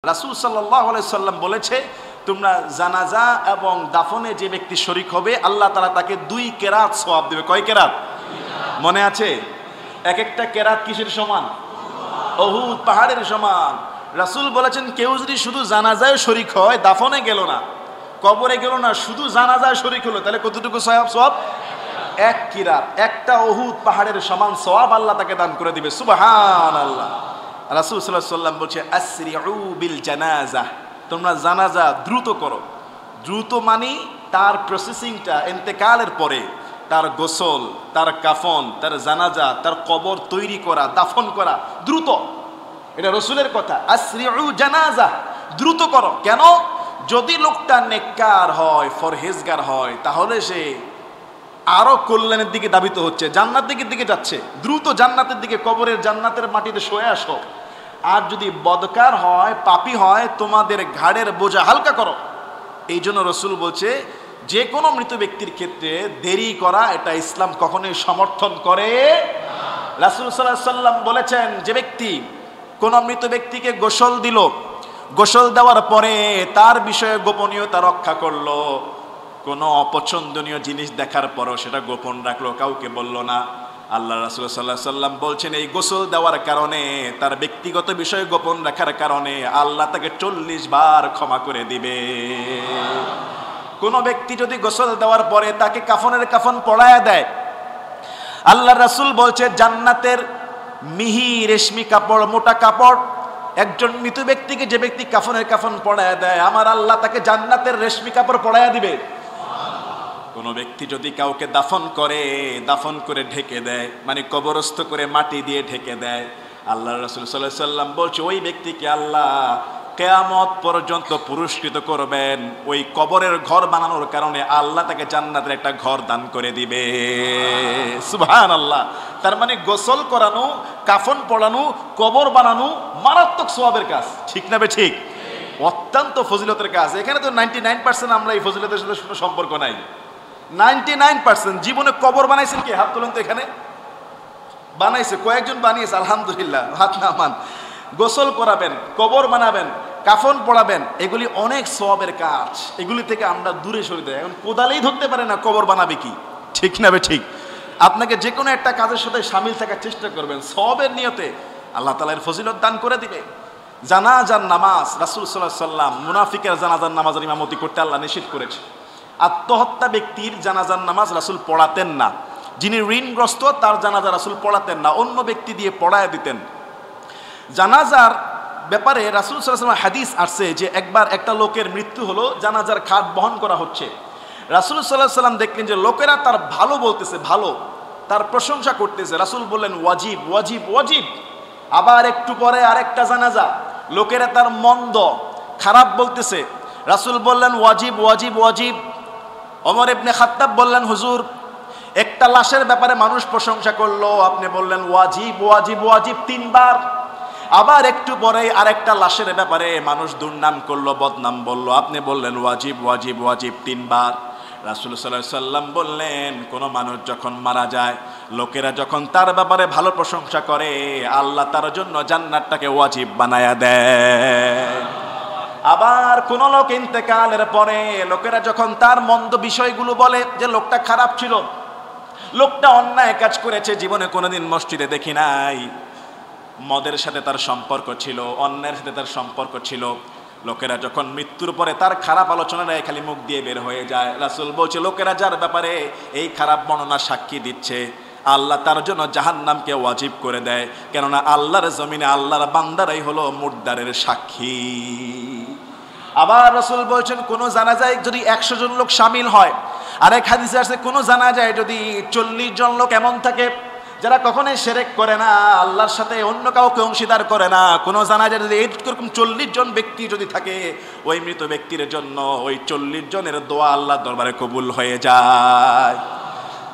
রাসূল সাল্লাল্লাহু আলাইহি সাল্লাম বলেছে, তোমরা জানাজা এবং দাফনে যে ব্যক্তি শরীক হবে আল্লাহ তাআলা তাকে 2 কেরাত সওয়াব দেবে। কয় কেরাত মনে আছে? এক একটা কেরাত কিসের সমান? উহুদ পাহাড়ের সমান। রাসূল বলেছেন, কেউ যদি শুধু জানাজায় শরীক হয়, দাফনে গেল না, কবরে গেল না, শুধু জানাজায় শরীক হলো, তাহলে কতটুকু সওয়াব? 1 কিরাত, একটা উহুদ পাহাড়ের সমান সওয়াব আল্লাহ তাকে দান করে দিবে। সুবহানাল্লাহ। রাসূল সাল্লাল্লাহু আলাইহি ওয়াসাল্লাম বলছে, আসরিউ বিল জানাজা, তোমরা জানাজা দ্রুত করো। দ্রুত মানে তার প্রসেসিংটা, ইন্তেকালের পরে তার গোসল, তার কাফন, তার জানাজা, তার কবর তৈরি করা, দাফন করা দ্রুত। এটা রাসূলের কথা, আসরিউ জানাজা, দ্রুত করো। কেন? যদি লোকটা নেককার হয়, ফরহেজগার হয়, তাহলে সে আরো কল্যাণের দিকে ধাবিত হচ্ছে, জান্নাতের দিকে যাচ্ছে। দ্রুত জান্নাতের দিকে, কবরের জান্নাতের মাটিতে শুয়ে আসো। আর যদি বদকার হয়, পাপী হয়, তোমাদের ঘাড়ের বোঝা হালকা করো। এই জন্য রাসূল বলছে, যে কোনো মৃত ব্যক্তির ক্ষেত্রে দেরি করা এটা ইসলাম কখনোই সমর্থন করে। রাসূল সাল্লাল্লাহু আলাইহি ওয়াসাল্লাম বলেছেন, যে ব্যক্তি কোন মৃত ব্যক্তিকে গোসল দিল, গোসল দেওয়ার পরে তার বিষয়ে গোপনীয়তা রক্ষা করলো, কোনো অপছন্দনীয় জিনিস দেখার পরও সেটা গোপন রাখলো, কাউকে বলল না, আল্লাহ রাসূল সাল্লাল্লাহু আলাইহি ওয়াসাল্লাম বলছেন, এই গোসল দেওয়ার কারণে, তার ব্যক্তিগত বিষয় গোপন রাখার কারণে আল্লাহ তাকে 40 বার ক্ষমা করে দিবে। কোন ব্যক্তি যদি গোসল দেওয়ার পরে তাকে কাফনের কাফন পরায়া দেয়, আল্লাহ রাসূল বলছে, জান্নাতের মিহি রেশমি কাপড়, মোটা কাপড় একজন মৃত ব্যক্তিকে, যে ব্যক্তি কাফনের কাফন পরায়া দেয়, আমার আল্লাহ তাকে জান্নাতের রেশমি কাপড় পরায়া দিবে। কোন ব্যক্তি যদি কাউকে দাফন করে ঢেকে দেয়, মানে কবরস্থ করে মাটি দিয়ে ঢেকে দেয়, আল্লাহ রাসূল সাল্লাল্লাহু আলাইহি ওয়াসাল্লাম বলছে, ওই ব্যক্তিকে আল্লাহ কিয়ামত পর্যন্ত পুরস্কৃত করবেন। ওই কবরের ঘর বানানোর কারণে আল্লাহ তাকে জান্নাতের একটা ঘর দান করে দিবে। সুবহানাল্লাহ। তার মানে গোসল করানো, কাফন পরানো, কবর বানানো মারাত্মক সওয়াবের কাজ, ঠিক না বে ঠিক? অত্যন্ত ফজিলতের কাজ। এখানে তো 99% আমরা এই ফজিলতের সাথে কোনো সম্পর্ক নাই। 99% জীবনে কবর বানাইছেন কে? হাত তুলেন তো। এখানে বানাইছে কয়েকজন, বানিয়েছে, আলহামদুলিল্লাহ, হাত নামান। গোসল করাবেন, কবর বানাবেন, কাফন পড়াবেন, এগুলি অনেক সওয়াবের কাজ। এগুলি থেকে আমরা দূরে সরে যাই। এখন কোদালেই ধরতে পারে না, কবর বানাবে কি? ঠিক না বে ঠিক? আপনাকে যে কোনো একটা কাজের সাথে শামিল থাকার চেষ্টা করবেন, সওয়াবের নিয়তে আল্লাহ তাআলা এর ফজিলত দান করে দিবে। জানাজার নামাজ, রাসূল সাল্লাল্লাহু আলাইহি ওয়াসাল্লাম মুনাফিকের জানাজার নামাজের ইমামতি করতে আল্লাহ নিষেধ করেছে। আত্মহত্যা ব্যক্তির জানাজার নামাজ রাসূল পড়াতেন না। যিনি ঋণগ্রস্ত তার জানাজা রাসূল পড়াতেন না, অন্য ব্যক্তি দিয়ে পড়ায় দিতেন। জানাজার ব্যাপারে রাসূল সাল্লাল্লাহু আলাইহি ওয়াসাল্লাম হাদিস আসছে যে একবার একটা লোকের মৃত্যু হলো, জানাজার খাট বহন করা হচ্ছে। রাসূল সাল্লাল্লাহু আলাইহি ওয়াসাল্লাম দেখলেন যে লোকেরা তার ভালো বলতেছে, ভালো, তার প্রশংসা করতেছে। রাসূল বললেন, ওয়াজিব ওয়াজিব ওয়াজিব। আবার একটু পরে আরেকটা জানাজা, লোকেরা তার মন্দ, খারাপ বলতেছে। রাসূল বললেন, ওয়াজিব ওয়াজিব ওয়াজিব। ওমর ইবনে খাত্তাব বললেন, হুজুর, একটা লাশের ব্যাপারে মানুষ প্রশংসা করলো, আপনি বললেন ওয়াজিব ওয়াজিব ওয়াজিব 3 বার। আবার একটু পরে আরেকটা লাশের ব্যাপারে মানুষ দুর্নাম করলো, বদনাম বললো, আপনি বললেন ওয়াজিব ওয়াজিব ওয়াজিব 3 বার। রাসূল সাল্লাল্লাহু আলাইহি ওয়াসাল্লাম বললেন, কোন মানুষ যখন মারা যায়, লোকেরা যখন তার ব্যাপারে ভালো প্রশংসা করে, আল্লাহ তার জন্য জান্নাতটাকে ওয়াজিব বানায়া দেয়। আবার কোন লোক ইন্তেকালের পরে লোকেরা যখন তার মন্দ বিষয়গুলো বলে, যে লোকটা খারাপ ছিল, লোকটা অন্যায় কাজ করেছে, জীবনে কোনোদিন মসজিদে দেখি নাই, মদের সাথে তার সম্পর্ক ছিল, অন্যায়ের সাথে তার সম্পর্ক ছিল, লোকেরা যখন মৃত্যুর পরে তার খারাপ আলোচনাটাই খালি মুখ দিয়ে বের হয়ে যায়, রাসূল বলছে, লোকেরা যার ব্যাপারে এই খারাপ বর্ণনা সাক্ষী দিচ্ছে, আল্লাহ তার জন্য জাহান্নামকে ওয়াজিব করে দেয়। কেননা আল্লাহর জমিনে আল্লাহর বান্দারাই হলো মুর্দারের সাক্ষী। আবার রাসূল বলছেন, কোন জানাজায় যদি 100 জন লোক শামিল হয়, আরেক হাদিসে আছে কোন জানাজায় যদি 40 জন লোক এমন থাকে যারা কখনোই শিরক করে না, আল্লাহর সাথে অন্য কাউকে অংশীদার করে না, কোন জানাজায় যদি এরকম 40 জন ব্যক্তি যদি থাকে, ওই মৃত ব্যক্তির জন্য ওই 40 জনের দোয়া আল্লাহর দরবারে কবুল হয়ে যায়।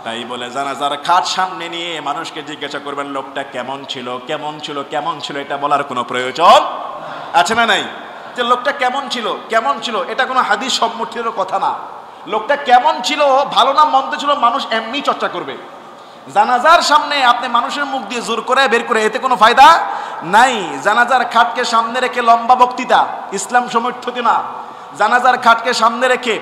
তাই বলে জানাজার খাট সামনে নিয়ে মানুষকে জিজ্ঞাসা করবেন, লোকটা কেমন ছিল, কেমন ছিল, কেমন ছিল, এটা বলার কোনো প্রয়োজন আছে না? নাই। যে লোকটা কেমন ছিল, কেমন ছিল, এটা কোনো হাদিস সম্মতির কথা না। লোকটা কেমন ছিল, ভালো না মন্দ ছিল, মানুষ এমনি চর্চা করবে। জানাজার সামনে আপনি মানুষের মুখ দিয়ে জোর করে বের করে, এতে কোনো ফায়দা নাই। জানাজার খাটকে সামনে রেখে লম্বা বক্তৃতা ইসলাম সমর্থিত না। জানাজার খাটকে সামনে রেখে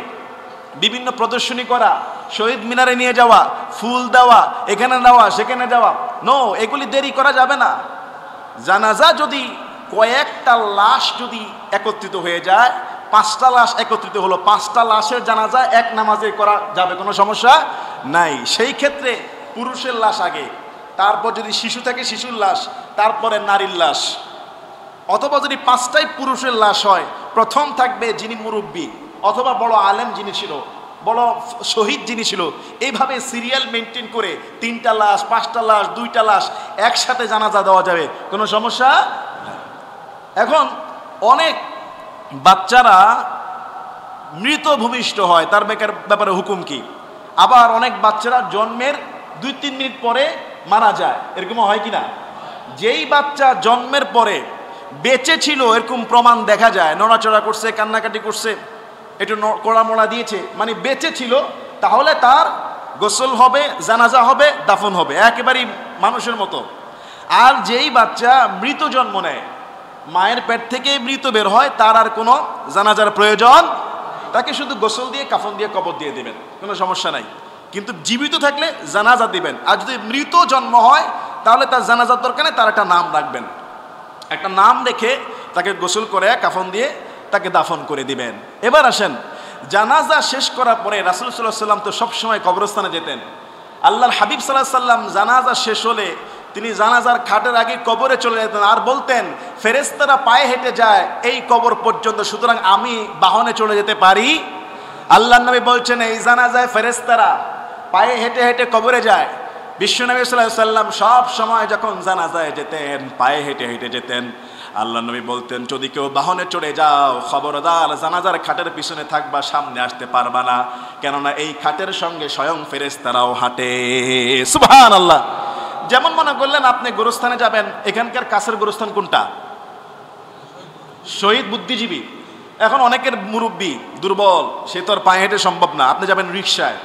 বিভিন্ন প্রদর্শনী করা, শহীদ মিনারে নিয়ে যাওয়া, ফুল দেওয়া, এখানে দেওয়া সেখানে যাওয়া, নো, এগুলি দেরি করা যাবে না। জানাজা যদি কয়েকটা লাশ যদি একত্রিত হয়ে যায়, 5টা লাশ একত্রিত হলো, 5টা লাশের জানাজা এক নামাজে করা যাবে, কোনো সমস্যা নাই। সেই ক্ষেত্রে পুরুষের লাশ আগে, তারপর যদি শিশু থাকে শিশুর লাশ, তারপরে নারীর লাশ। অথবা যদি 5টাই পুরুষের লাশ হয়, প্রথম থাকবে যিনি মুরব্বী অথবা বড় আলেম যিনি ছিল, বড় শহীদ যিনি ছিল। এইভাবে সিরিয়াল মেনটেন করে 3টা লাশ, 5টা লাশ, 2টা লাশ একসাথে জানাজা দেওয়া যাবে, কোনো সমস্যা নাই। এখন অনেক বাচ্চারা মৃত ভূমিষ্ঠ হয়, তার ব্যাপারে হুকুম কি? আবার অনেক বাচ্চারা জন্মের 2-3 মিনিট পরে মারা যায়, এরকম হয় কি না? যেই বাচ্চা জন্মের পরে বেঁচে ছিল এরকম প্রমাণ দেখা যায়, নড়াচড়া করছে, কান্নাকাটি করছে, একটু কোড়া মোড়া দিয়েছে, মানে বেঁচে ছিল, তাহলে তার গোসল হবে, জানাজা হবে, দাফন হবে একেবারেই মানুষের মতো। আর যেই বাচ্চা মৃত জন্ম নেয়, মায়ের পেট থেকে মৃত বের হয়, তার আর কোনো জানাজার প্রয়োজন, তাকে শুধু গোসল দিয়ে কাফন দিয়ে কবর দিয়ে দেবেন, কোনো সমস্যা নাই। কিন্তু জীবিত থাকলে জানাজা দিবেন। আর যদি মৃত জন্ম হয় তাহলে তার জানাজার দরকার নেই, তার একটা নাম রাখবেন, একটা নাম রেখে তাকে গোসল করে কাফন দিয়ে তাকে দাফন করে দিবেন। এবার আসেন, জানাজা শেষ করার পরে রাসূল সাল্লাল্লাহু আলাইহি ওয়াসাল্লাম তো সবসময় কবরস্থানে যেতেন। আল্লাহর হাবিব সাল্লাল্লাহু আলাইহি ওয়াসাল্লাম জানাজা শেষ হলে তিনি জানাজার খাটের আগে কবরে চলে যেতেন আর বলতেন, ফেরেশতারা পায়ে হেঁটে যায় এই কবর পর্যন্ত, সুতরাং আমি বাহনে চলে যেতে পারি। আল্লাহর নবী বলছেন, এই জানাজায় ফেরেশতারা পায়ে হেঁটে হেঁটে কবরে যায়। বিশ্বনবী সাল্লাল্লাহু আলাইহি ওয়াসাল্লাম সব সময় যখন জানাজায় যেতেন পায়ে হেঁটে হেঁটে যেতেন। আল্লাহর নবী বলতেন, যদি কেউ বাহনে চড়ে যাও, খবরদার জানাজার খাটের পিছনে থাকবা, সামনে আসতে পারবা না, কেননা এই খাটের সঙ্গে স্বয়ং ফেরেশতারাও হাঁটে। সুবহানাল্লাহ। যেমন মনে করলেন আপনি গোরস্থানে যাবেন, এখানকার কাছের গোরস্থান কোনটা? শহীদ বুদ্ধিজীবী। এখন অনেকের মুরব্বী দুর্বল, সে তো আর পায়ে হেঁটে সম্ভব না। আপনি যাবেন রিকশায়,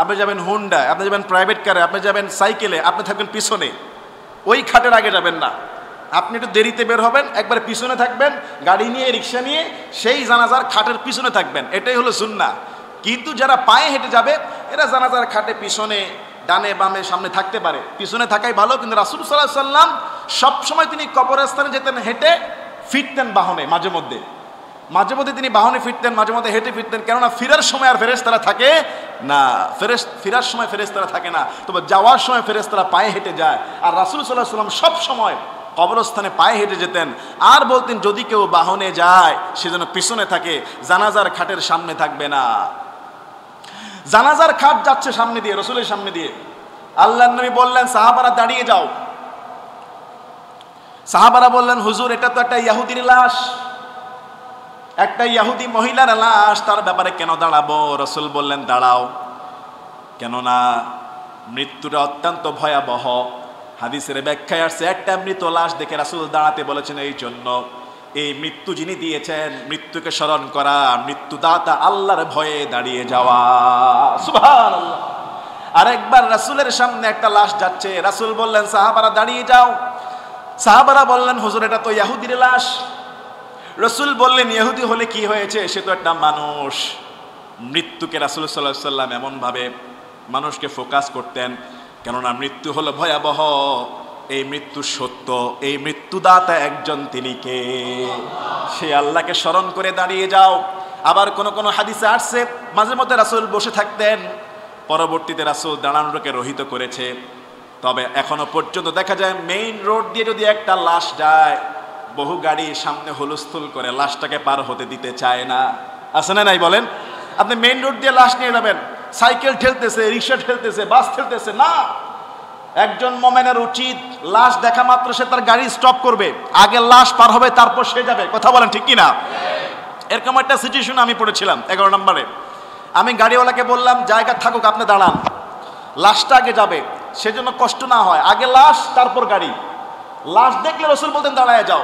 আপনি যাবেন হুন্ডায়, আপনি যাবেন প্রাইভেট কারে, আপনি যাবেন সাইকেলে, আপনি থাকবেন পিছনে, ওই খাটের আগে যাবেন না। আপনি একটু দেরিতে বের হবেন, একবার পিছনে থাকবেন, গাড়ি নিয়ে রিকশা নিয়ে সেই জানাজার খাটের পিছনে থাকবেন, এটাই হলো সুন্নাহ। কিন্তু যারা পায়ে হেঁটে যাবে এরা জানাজার খাটে পিছনে, ডানে বামে সামনে থাকতে পারে, পিছনে থাকাই ভালো। কিন্তু রাসূল সাল্লাল্লাহু আলাইহি ওয়াসাল্লাম সবসময় তিনি কবরস্থানে যেতেন হেঁটে, ফিরতেন বাহনে, মাঝে মধ্যে তিনি বাহনে ফিরতেন, মাঝে মধ্যে হেঁটে ফিরতেন, কেননা ফিরার সময় আর ফেরেশতারা থাকে না, ফিরার সময় ফেরেশতারা থাকে না, তবে যাওয়ার সময় ফেরেশতারা পায়ে হেঁটে যায়। আর রাসূল সাল্লাল্লাহু আলাইহি ওয়াসাল্লাম সব সময় কবরস্থানে পায়ে হেঁটে যেতেন আর বলতেন, যদি কেউ বাহনে যায় সে যেন পিছনে থাকে, জানাজার খাটের সামনে থাকবে না। জানাজার খাট যাচ্ছে সামনে দিয়ে, রাসূলের সামনে দিয়ে। আল্লাহর নবী বললেন, সাহাবারা দাঁড়িয়ে যাও। সাহাবারা বললেন, হুজুর এটা তো একটা ইহুদির লাশ, একটা ইহুদি মহিলার লাশ, তার ব্যাপারে কেন দাঁড়াবো? রাসূল বললেন, দাঁড়াও, কেননা মৃত্যুটা অত্যন্ত ভয়াবহ। হাদিসের ব্যাখ্যায় আসছে, একটা মৃত লাশ দেখে রাসূল দাঁড়াতে বলেছেন এই জন্য, এই মৃত্যু যিনি দিয়েছেন, মৃত্যুকে স্মরণ করা, মৃত্যুদাতা আল্লাহর ভয়ে দাঁড়িয়ে যাওয়া। সুবহানাল্লাহ। আরেকবার রাসূলের সামনে একটা লাশ যাচ্ছে, রাসূল বললেন, সাহাবারা দাঁড়িয়ে যাও। সাহাবারা বললেন, হুজুর এটা তো ইহুদির লাশ। রাসূল বললেন, ইহুদি হলে কি হয়েছে, সে তো একটা মানুষ। মৃত্যুকে রাসূল সাল্লাল্লাহু আলাইহি ওয়াসাল্লাম এমনভাবে মানুষকে ফোকাস করতেন, কেননা মৃত্যু হলো ভয়াবহ, এই মৃত্যু সত্য, এই মৃত্যুদাতা একজন, তিনি কে? সে আল্লাহকে স্মরণ করে দাঁড়িয়ে যাও। আবার কোন কোন হাদিসে আসছে মাঝে মধ্যে রাসূল বসে থাকতেন, পরবর্তীতে রাসূল দাঁড়ানোকে রহিত করেছে। তবে এখনো পর্যন্ত দেখা যায় মেইন রোড দিয়ে যদি একটা লাশ যায়, বহু গাড়ি সামনে হুলস্থুল করে লাশটাকে পার হতে দিতে চায় না। আছে না নাই বলেন? আপনি মেইন রোড দিয়ে লাশ নিয়ে যাবেন, সাইকেল ঠেলতেছে, রিক্সা ঠেলতেছে, বাস ঠেলতেছে, না। একজন মুমিনের উচিত লাশ দেখা মাত্র সে তার গাড়ি স্টপ করবে, আগে লাশ পার হবে, তারপর সে যাবে। কথা বলেন ঠিক কি না? এরকম একটা সিচুয়েশন আমি পড়েছিলাম 11 নম্বরে। আমি গাড়িওয়ালাকে বললাম, জায়গা থাকুক, আপনি দাঁড়ান, লাশটা আগে যাবে, সেজন্য কষ্ট না হয়, আগে লাশ তারপর গাড়ি। লাশ দেখলে রাসূল বলতেন দাঁড়ায় যাও।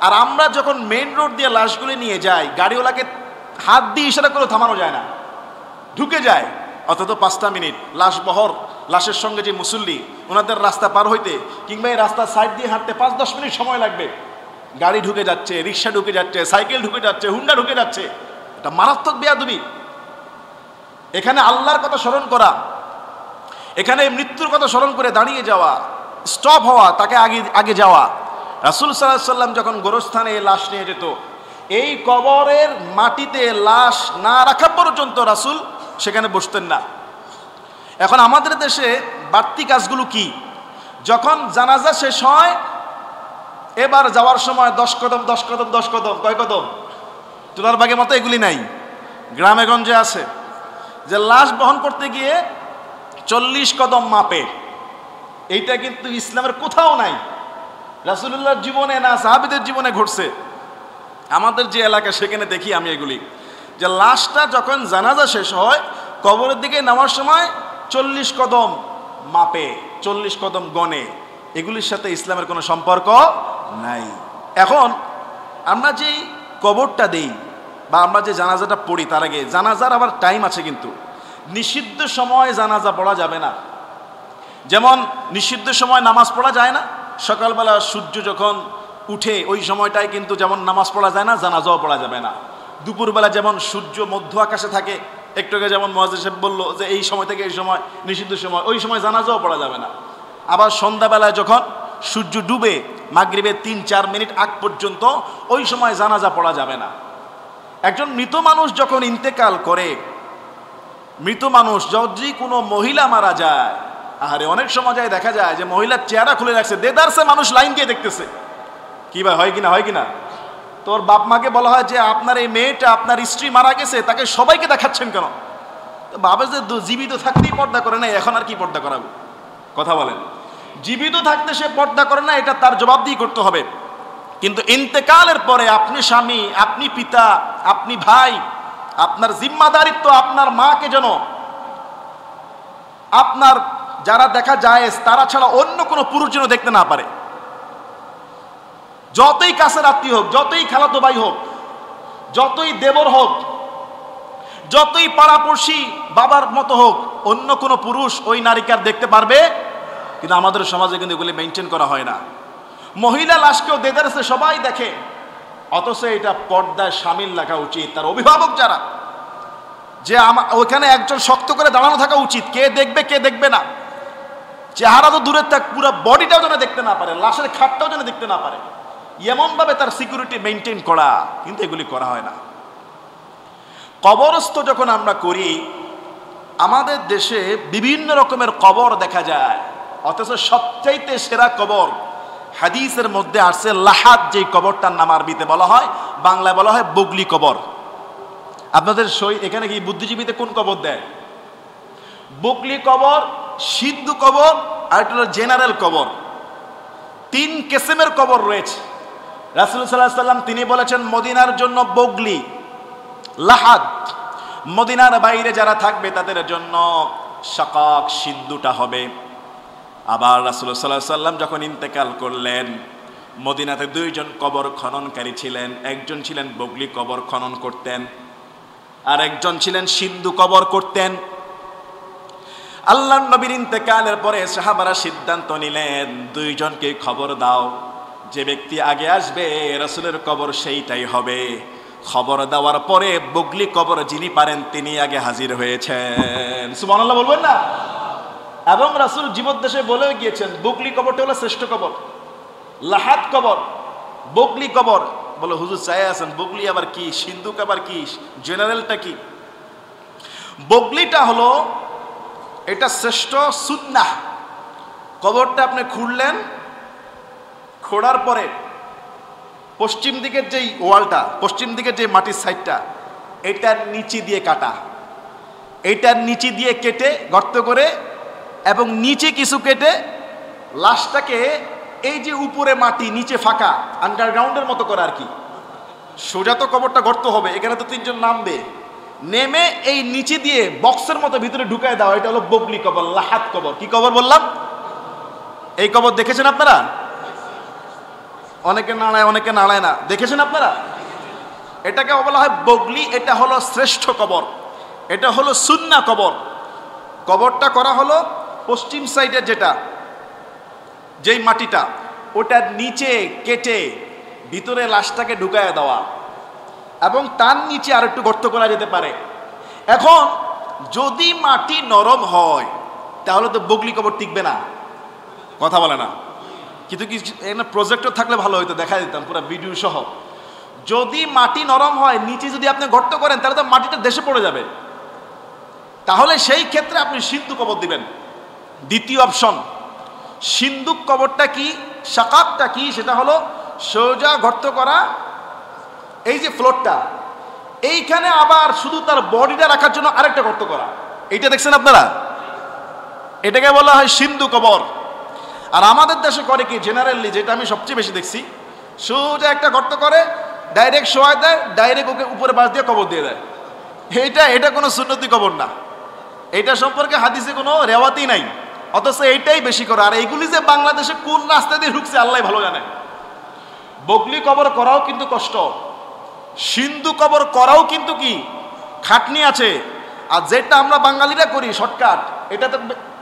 আর আমরা যখন মেইন রোড দিয়ে লাশগুলি নিয়ে যাই, গাড়িওয়ালাকে হাত দিয়ে ইশারা করে থামানো যায় না, ঢুকে যায়। অন্তত 5টা মিনিট লাশ বহর, লাশের সঙ্গে যে মুসল্লি ওনাদের রাস্তা পার হইতে কিংবা এই রাস্তার সাইড দিয়ে হাঁটতে 5-10 মিনিট সময় লাগবে। গাড়ি ঢুকে যাচ্ছে, রিক্সা ঢুকে যাচ্ছে, সাইকেল ঢুকে যাচ্ছে, হুন্ডা ঢুকে যাচ্ছে। এটা মারাত্মক বেয়াদবি। এখানে আল্লাহর কথা স্মরণ করা, এখানে মৃত্যুর কথা স্মরণ করে দাঁড়িয়ে যাওয়া, স্টপ হওয়া, তাকে আগে যাওয়া। রাসূল সাল্লাল্লাহু আলাইহি ওয়াসাল্লাম যখন গোরস্থানে লাশ নিয়ে যেত, এই কবরের মাটিতে লাশ না রাখা পর্যন্ত রাসূল সেখানে বসতেন না। এখন আমাদের দেশে বাড়তি কাজগুলো কি? যখন জানাজা শেষ হয়, এবার যাওয়ার সময় 10 কদম 10 কদম 10 কদম, কয় কদম? তোলার বাগের মতো এগুলি নাই, গ্রামে গঞ্জে আছে যে লাশ বহন করতে গিয়ে 40 কদম মাপে। এইটা কিন্তু ইসলামের কোথাও নাই, রাসূলুল্লাহর জীবনে না সাহাবীদের জীবনে ঘটছে। আমাদের যে এলাকা সেখানে দেখি আমি এগুলি, যে লাশটা যখন জানাজা শেষ হয় কবরের দিকে নামার সময় 40 কদম মাপে, 40 কদম গণে। এগুলির সাথে ইসলামের কোনো সম্পর্ক নাই। এখন আমরা যেই কবরটা দেই বা আমরা যে জানাজাটা পড়ি, তার আগে জানাজার আবার টাইম আছে, কিন্তু নিষিদ্ধ সময় জানাজা পড়া যাবে না। যেমন নিষিদ্ধ সময় নামাজ পড়া যায় না, সকালবেলা সূর্য যখন উঠে ওই সময়টায় কিন্তু যেমন নামাজ পড়া যায় না, জানাজাও পড়া যাবে না। দুপুরবেলা যেমন সূর্য মধ্য আকাশে থাকে, একটু আগে যেমন মুয়াজ্জিন সাহেব বললো যে এই সময় থেকে এই সময় নিষিদ্ধ সময়, ওই সময় জানাজাও পড়া যাবে না। আবার সন্ধ্যাবেলায় যখন সূর্য ডুবে মাগরিবের 3-4 মিনিট আগ পর্যন্ত, ওই সময় জানাজা পড়া যাবে না। একজন মৃত মানুষ যখন ইন্তেকাল করে, মৃত মানুষ যদি কোনো মহিলা মারা যায়, আরে অনেক সময় দেখা যায় যে মহিলার চেহারা খুলে রাখছে, দেদারসে মানুষ লাইন দিয়ে দেখতেছে। কি ভাই, হয় কিনা? হয় কিনা? তোর বাপ মাকে বলা হয় যে আপনার এই মেয়েটা, আপনার স্ত্রী মারা গেছে, তাকে সবাইকে দেখাচ্ছেন কেন? ভাবে যে জীবিত থাকতেই পর্দা করে না, এখন আর কি পর্দা করাবো? কথা বলেন। জীবিত থাকতে সে পর্দা করে না, এটা তার জবাবদিহি করতে হবে। কিন্তু ইন্তেকালের পরে আপনি স্বামী, আপনি পিতা, আপনি ভাই, আপনার জিম্মাদারিত্ব আপনার মাকে যেন আপনার যারা দেখা যায় তারা ছাড়া অন্য কোনো পুরুষ যেন দেখতে না পারে। যতই কাছের আত্মীয় হোক, যতই খালাতো ভাই হোক, যতই দেবর হোক, যতই পাড়াপড়শি বাবার মতো হোক, অন্য কোনো পুরুষ ওই নারীকে আর দেখতে পারবে। কিন্তু আমাদের সমাজে কিন্তু এগুলি মেনটেন করা হয় না। মহিলা লাশকেও দেদারসে সবাই দেখে, অথচ এটা পর্দায় শামিল রাখা উচিত। তার অভিভাবক যারা, যে ওইখানে একজন শক্ত করে দাঁড়ানো থাকা উচিত, কে দেখবে কে দেখবে না। চেহারা তো দূরের থাক, পুরো বডিটাও যেন দেখতে না পারে, লাশের খাটটাও যেন দেখতে না পারে, এমনভাবে তার সিকিউরিটি মেনটেন করা। কিন্তু এগুলি করা হয় না। কবরস্থ যখন আমরা করি, আমাদের দেশে বিভিন্ন রকমের কবর দেখা যায়, অথচ সবচাইতে সেরা কবর হাদিসের মধ্যে আসছে লাহাদ, যে কবরটার নাম আরবিতে বলা হয়, বাংলায় বলা হয় বগলি কবর। আপনাদের এখানে কি বুদ্ধিজীবীতে কোন কবর দেয়? বগলি কবর, সিদ্ধু কবর, আর একটা হলো জেনারেল কবর। 3 কিসমের কবর রয়েছে। রাসূল সাল্লাল্লাহু আলাইহি ওয়াসাল্লাম তিনি বলেছেন মদিনার জন্য বগলি, লাহাদ। মদিনার বাইরে যারা থাকবে তাদের জন্য শাকাক, সিদ্ধুটা হবে। আবার রাসূল সাল্লাল্লাহু আলাইহি ওয়াসাল্লাম যখন ইন্তেকাল করলেন, মদিনাতে 2 জন কবর খননকারী ছিলেন। একজন ছিলেন বগলি কবর খনন করতেন, আর একজন ছিলেন সিন্ধু কবর করতেন। আল্লাহর নবীর ইন্তেকালের পরে সাহাবারা সিদ্ধান্ত নিলেন 2 জনকে খবর দাও, যে ব্যক্তি আগে আসবে রাসূলের কবর সেইটাই হবে। খবর দেওয়ার পরে বগলি কবর যিনি পারেন তিনি আগে হাজির হয়েছেন। সুবহানাল্লাহ বলবেন না? এবং রাসূল জীবদ্দশায় বলে গিয়েছেন বগলি কবরটা হলো শ্রেষ্ঠ কবর। লাহাদ কবর, বগলি কবর। বলে হুজুর চাই আছেন, বগলি আবার কি, সিন্ধুক আবার কি, জেনারেলটা কি? বগলিটা হলো এটা শ্রেষ্ঠ সুন্নাহ। কবরটা আপনি খুঁড়লেন, খোঁড়ার পরে পশ্চিম দিকের যেই ওয়ালটা, পশ্চিম দিকের যে মাটির সাইডটা, এটার নিচে দিয়ে কাটা, এটার নিচে দিয়ে কেটে গর্ত করে, এবং নিচে কিছু কেটে লাশটাকে এই যে উপরে মাটি নিচে ফাঁকা আন্ডারগ্রাউন্ডের মতো করে আর কি। সোজা তো কবরটা গর্ত হবে, এখানে তো 3 জন নামবে, নেমে এই নিচে দিয়ে বক্সের মতো ভিতরে ঢুকায় দাও। এটা হলো বগলি কবর, লাহাদ কবর। কি কবর বললাম? এই কবর দেখেছেন আপনারা? অনেকে নাড়ায়, অনেকে নাড়ায় না। দেখেছেন আপনারা? এটাকে বলা হয় বগলি। এটা হলো শ্রেষ্ঠ কবর, এটা হলো সুন্নাহ কবর। কবরটা করা হলো পশ্চিম সাইডের যেই মাটিটা, ওটার নিচে কেটে ভিতরে লাশটাকে ঢুকায় দেওয়া, এবং তার নিচে আর একটু গর্ত করা যেতে পারে। এখন যদি মাটি নরম হয় তাহলে তো বগলি কবর টিকবে না, কথা বলে না। কিন্তু কি এখানে প্রজেক্টর থাকলে ভালো হইতো, দেখা দিতাম পুরো ভিডিও সহ। যদি মাটি নরম হয়, নিচে যদি আপনি গর্ত করেন তাহলে তো মাটিটা দেশে পড়ে যাবে। তাহলে সেই ক্ষেত্রে আপনি সিন্ধু কবর দিবেন। দ্বিতীয় অপশন, সিন্ধুক কবরটা কি, শাকাকটা কি, সেটা হলো সোজা গর্ত করা, এই যে ফ্লোরটা, এইখানে আবার শুধু তার বডিটা রাখার জন্য আরেকটা গর্ত করা। এইটা দেখছেন আপনারা, এটাকে বলা হয় সিন্ধু কবর। আর আমাদের দেশে করে কি, জেনারেলি যেটা আমি সবচেয়ে বেশি দেখছি, সোজা একটা গর্ত করে ডাইরেক্ট শোয়া দেয়, ডাইরেক্ট ওকে উপরে বাঁশ দিয়ে কবর দিয়ে দেয়। এটা কোনো সুন্নতি কবর না, এটা সম্পর্কে হাদিসে কোনো রেওয়াতই নাই, অথচ এইটাই বেশি করে। আর এইগুলি যে বাংলাদেশে কোন রাস্তা দিয়ে ঢুকছে আল্লাহ ভালো জানে। বগলি কবর করাও কিন্তু কষ্ট, সিন্ধু কবর করাও কিন্তু কি খাটনি আছে। আর যেটা আমরা বাঙালিরা করি শর্টকাট,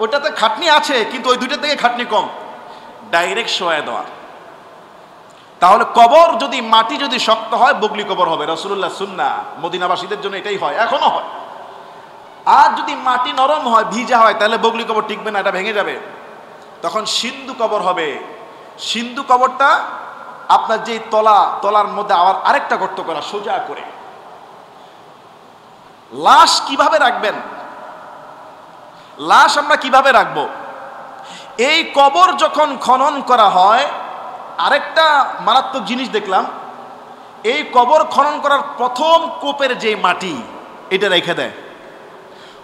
ওটাতে খাটনি আছে, কিন্তু ওই দুইটার থেকে খাটনি কম, ডাইরেক্ট শোয়া দেওয়া। তাহলে কবর যদি মাটি যদি শক্ত হয় বগলি কবর হবে, রাসূলুল্লাহ সুন্নাহ, মদিনাবাসীদের জন্য এটাই হয়, এখনো হয়। আর যদি মাটি নরম হয়, ভিজা হয়, তাহলে বগলি কবর টিকবে না, এটা ভেঙে যাবে। তখন সিন্ধু কবর হবে। সিন্ধু কবরটা আপনার যে তলার মধ্যে আবার আরেকটা গর্ত করা সোজা করে। লাশ কিভাবে রাখবেন, লাশ আমরা কিভাবে রাখবো? এই কবর যখন খনন করা হয়, আরেকটা মারাত্মক জিনিস দেখলাম, এই কবর খনন করার প্রথম কোপের যে মাটি, এটা রেখে দেয়।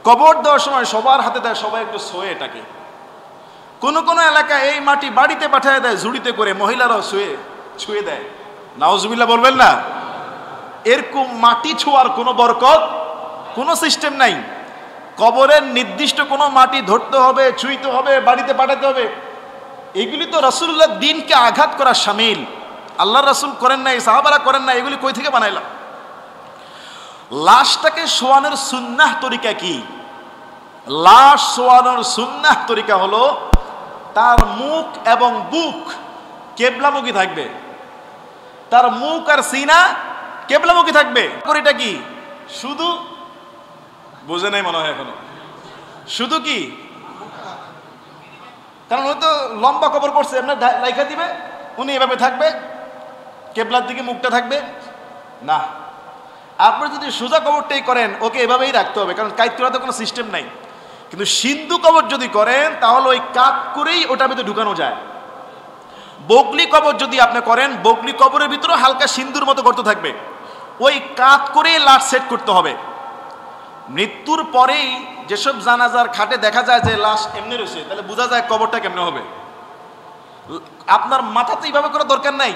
কবর দেওয়ার সময় সবার হাতে দেয়, সবাই একটু শোয়ে এটাকে। কোন কোন এলাকায় এই মাটি বাড়িতে পাঠিয়ে দেয় ঝুড়িতে করে, মহিলারাও ছুঁয়ে দেয়। নাউজুবিল্লাহ বলবেন না? এরকম মাটি ছোঁয়ার কোনো বরকত, কোনো সিস্টেম নাই। কবরের নির্দিষ্ট কোনো মাটি ধরতে হবে, ছুঁইতে হবে, বাড়িতে পাঠাতে হবে, এগুলি তো রাসূলুল্লাহ দ্বীনকে আঘাত করা শামিল। আল্লাহ রাসূল করেন নাই, সাহাবারা করেন না, এগুলি কই থেকে বানাইলাম? লাশটাকে শোয়ানোর সুন্নাহ তরিকা কি? লাশ শোয়ানোর সুন্নাহ তরিকা হলো তার মুখ এবং বুক কেবলামুখী থাকবে, তার মুখ আর সিনা কেবলামুখী থাকবে। এটা কি শুধু বোঝে নাই মনে হয় এখনো, শুধু কি, কারণ হয়তো লম্বা কবর করছে, এমনি লাইখা দিবে, উনি এভাবে থাকবে, কেবলার দিকে মুখটা থাকবে না। আপনি যদি সোজা কবরটাই করেন, ওকে এভাবেই রাখতে হবে, কারণ কাইতুরাতে কোনো সিস্টেম নাই। কিন্তু সিন্ধু কবর যদি করেন তাহলে ওই কাত করেই ওটার ভিতরে ঢুকানো যায়। বগলি কবর যদি আপনি করেন, বগলি কবরের ভিতরে হালকা সিন্ধুর মতো গর্ত থাকবে, ওই কাত করেই লাশ সেট করতে হবে। মৃত্যুর পরেই যেসব জানাজার খাটে দেখা যায় যে লাশ এমনি রয়েছে, তাহলে বোঝা যায় কবরটা কেমনে হবে। আপনার মাথা তো এইভাবে করার দরকার নাই,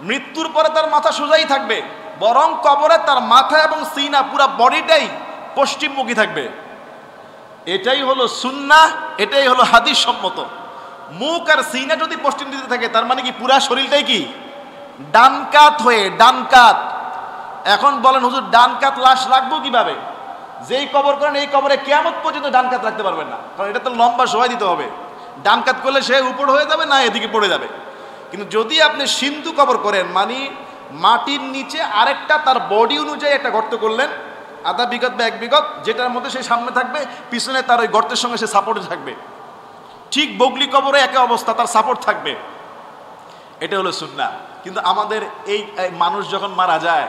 মৃত্যুর পরে তার মাথা সোজাই থাকবে, বরং কবরে তার মাথা এবং সিনা পুরা বডিটাই পশ্চিমমুখী থাকবে। এটাই হলো সুন্নাহ, এটাই হলো হাদিস সম্মত। মুখ আর সিনা যদি পশ্চিম দিকে থাকে, তার মানে কি পুরা শরীরটাই কি ডান কাত হয়ে, ডান কাত। এখন বলেন হুজুর ডান কাত লাশ রাখবো কিভাবে? যেই কবর করেন এই কবরে কিয়ামত পর্যন্ত ডান কাত রাখতে পারবেন না, কারণ এটা তো লম্বা সহায় দিতে হবে। ডান কাত করলে সে উপর হয়ে যাবে, না এদিকে পড়ে যাবে। কিন্তু যদি আপনি সিন্ধু কবর করেন, মানে মাটির নিচে আরেকটা তার বডি অনুযায়ী একটা গর্ত করলেন, আধা বিঘত বা 1 বিঘত, যেটার মধ্যে সে সামনে থাকবে, পিছনে তার ওই গর্তের সঙ্গে সে সাপোর্টে থাকবে। ঠিক বগলি কবরে একই অবস্থা, তার সাপোর্ট থাকবে। এটা হলো সুন্নাহ। কিন্তু আমাদের এই মানুষ যখন মারা যায়,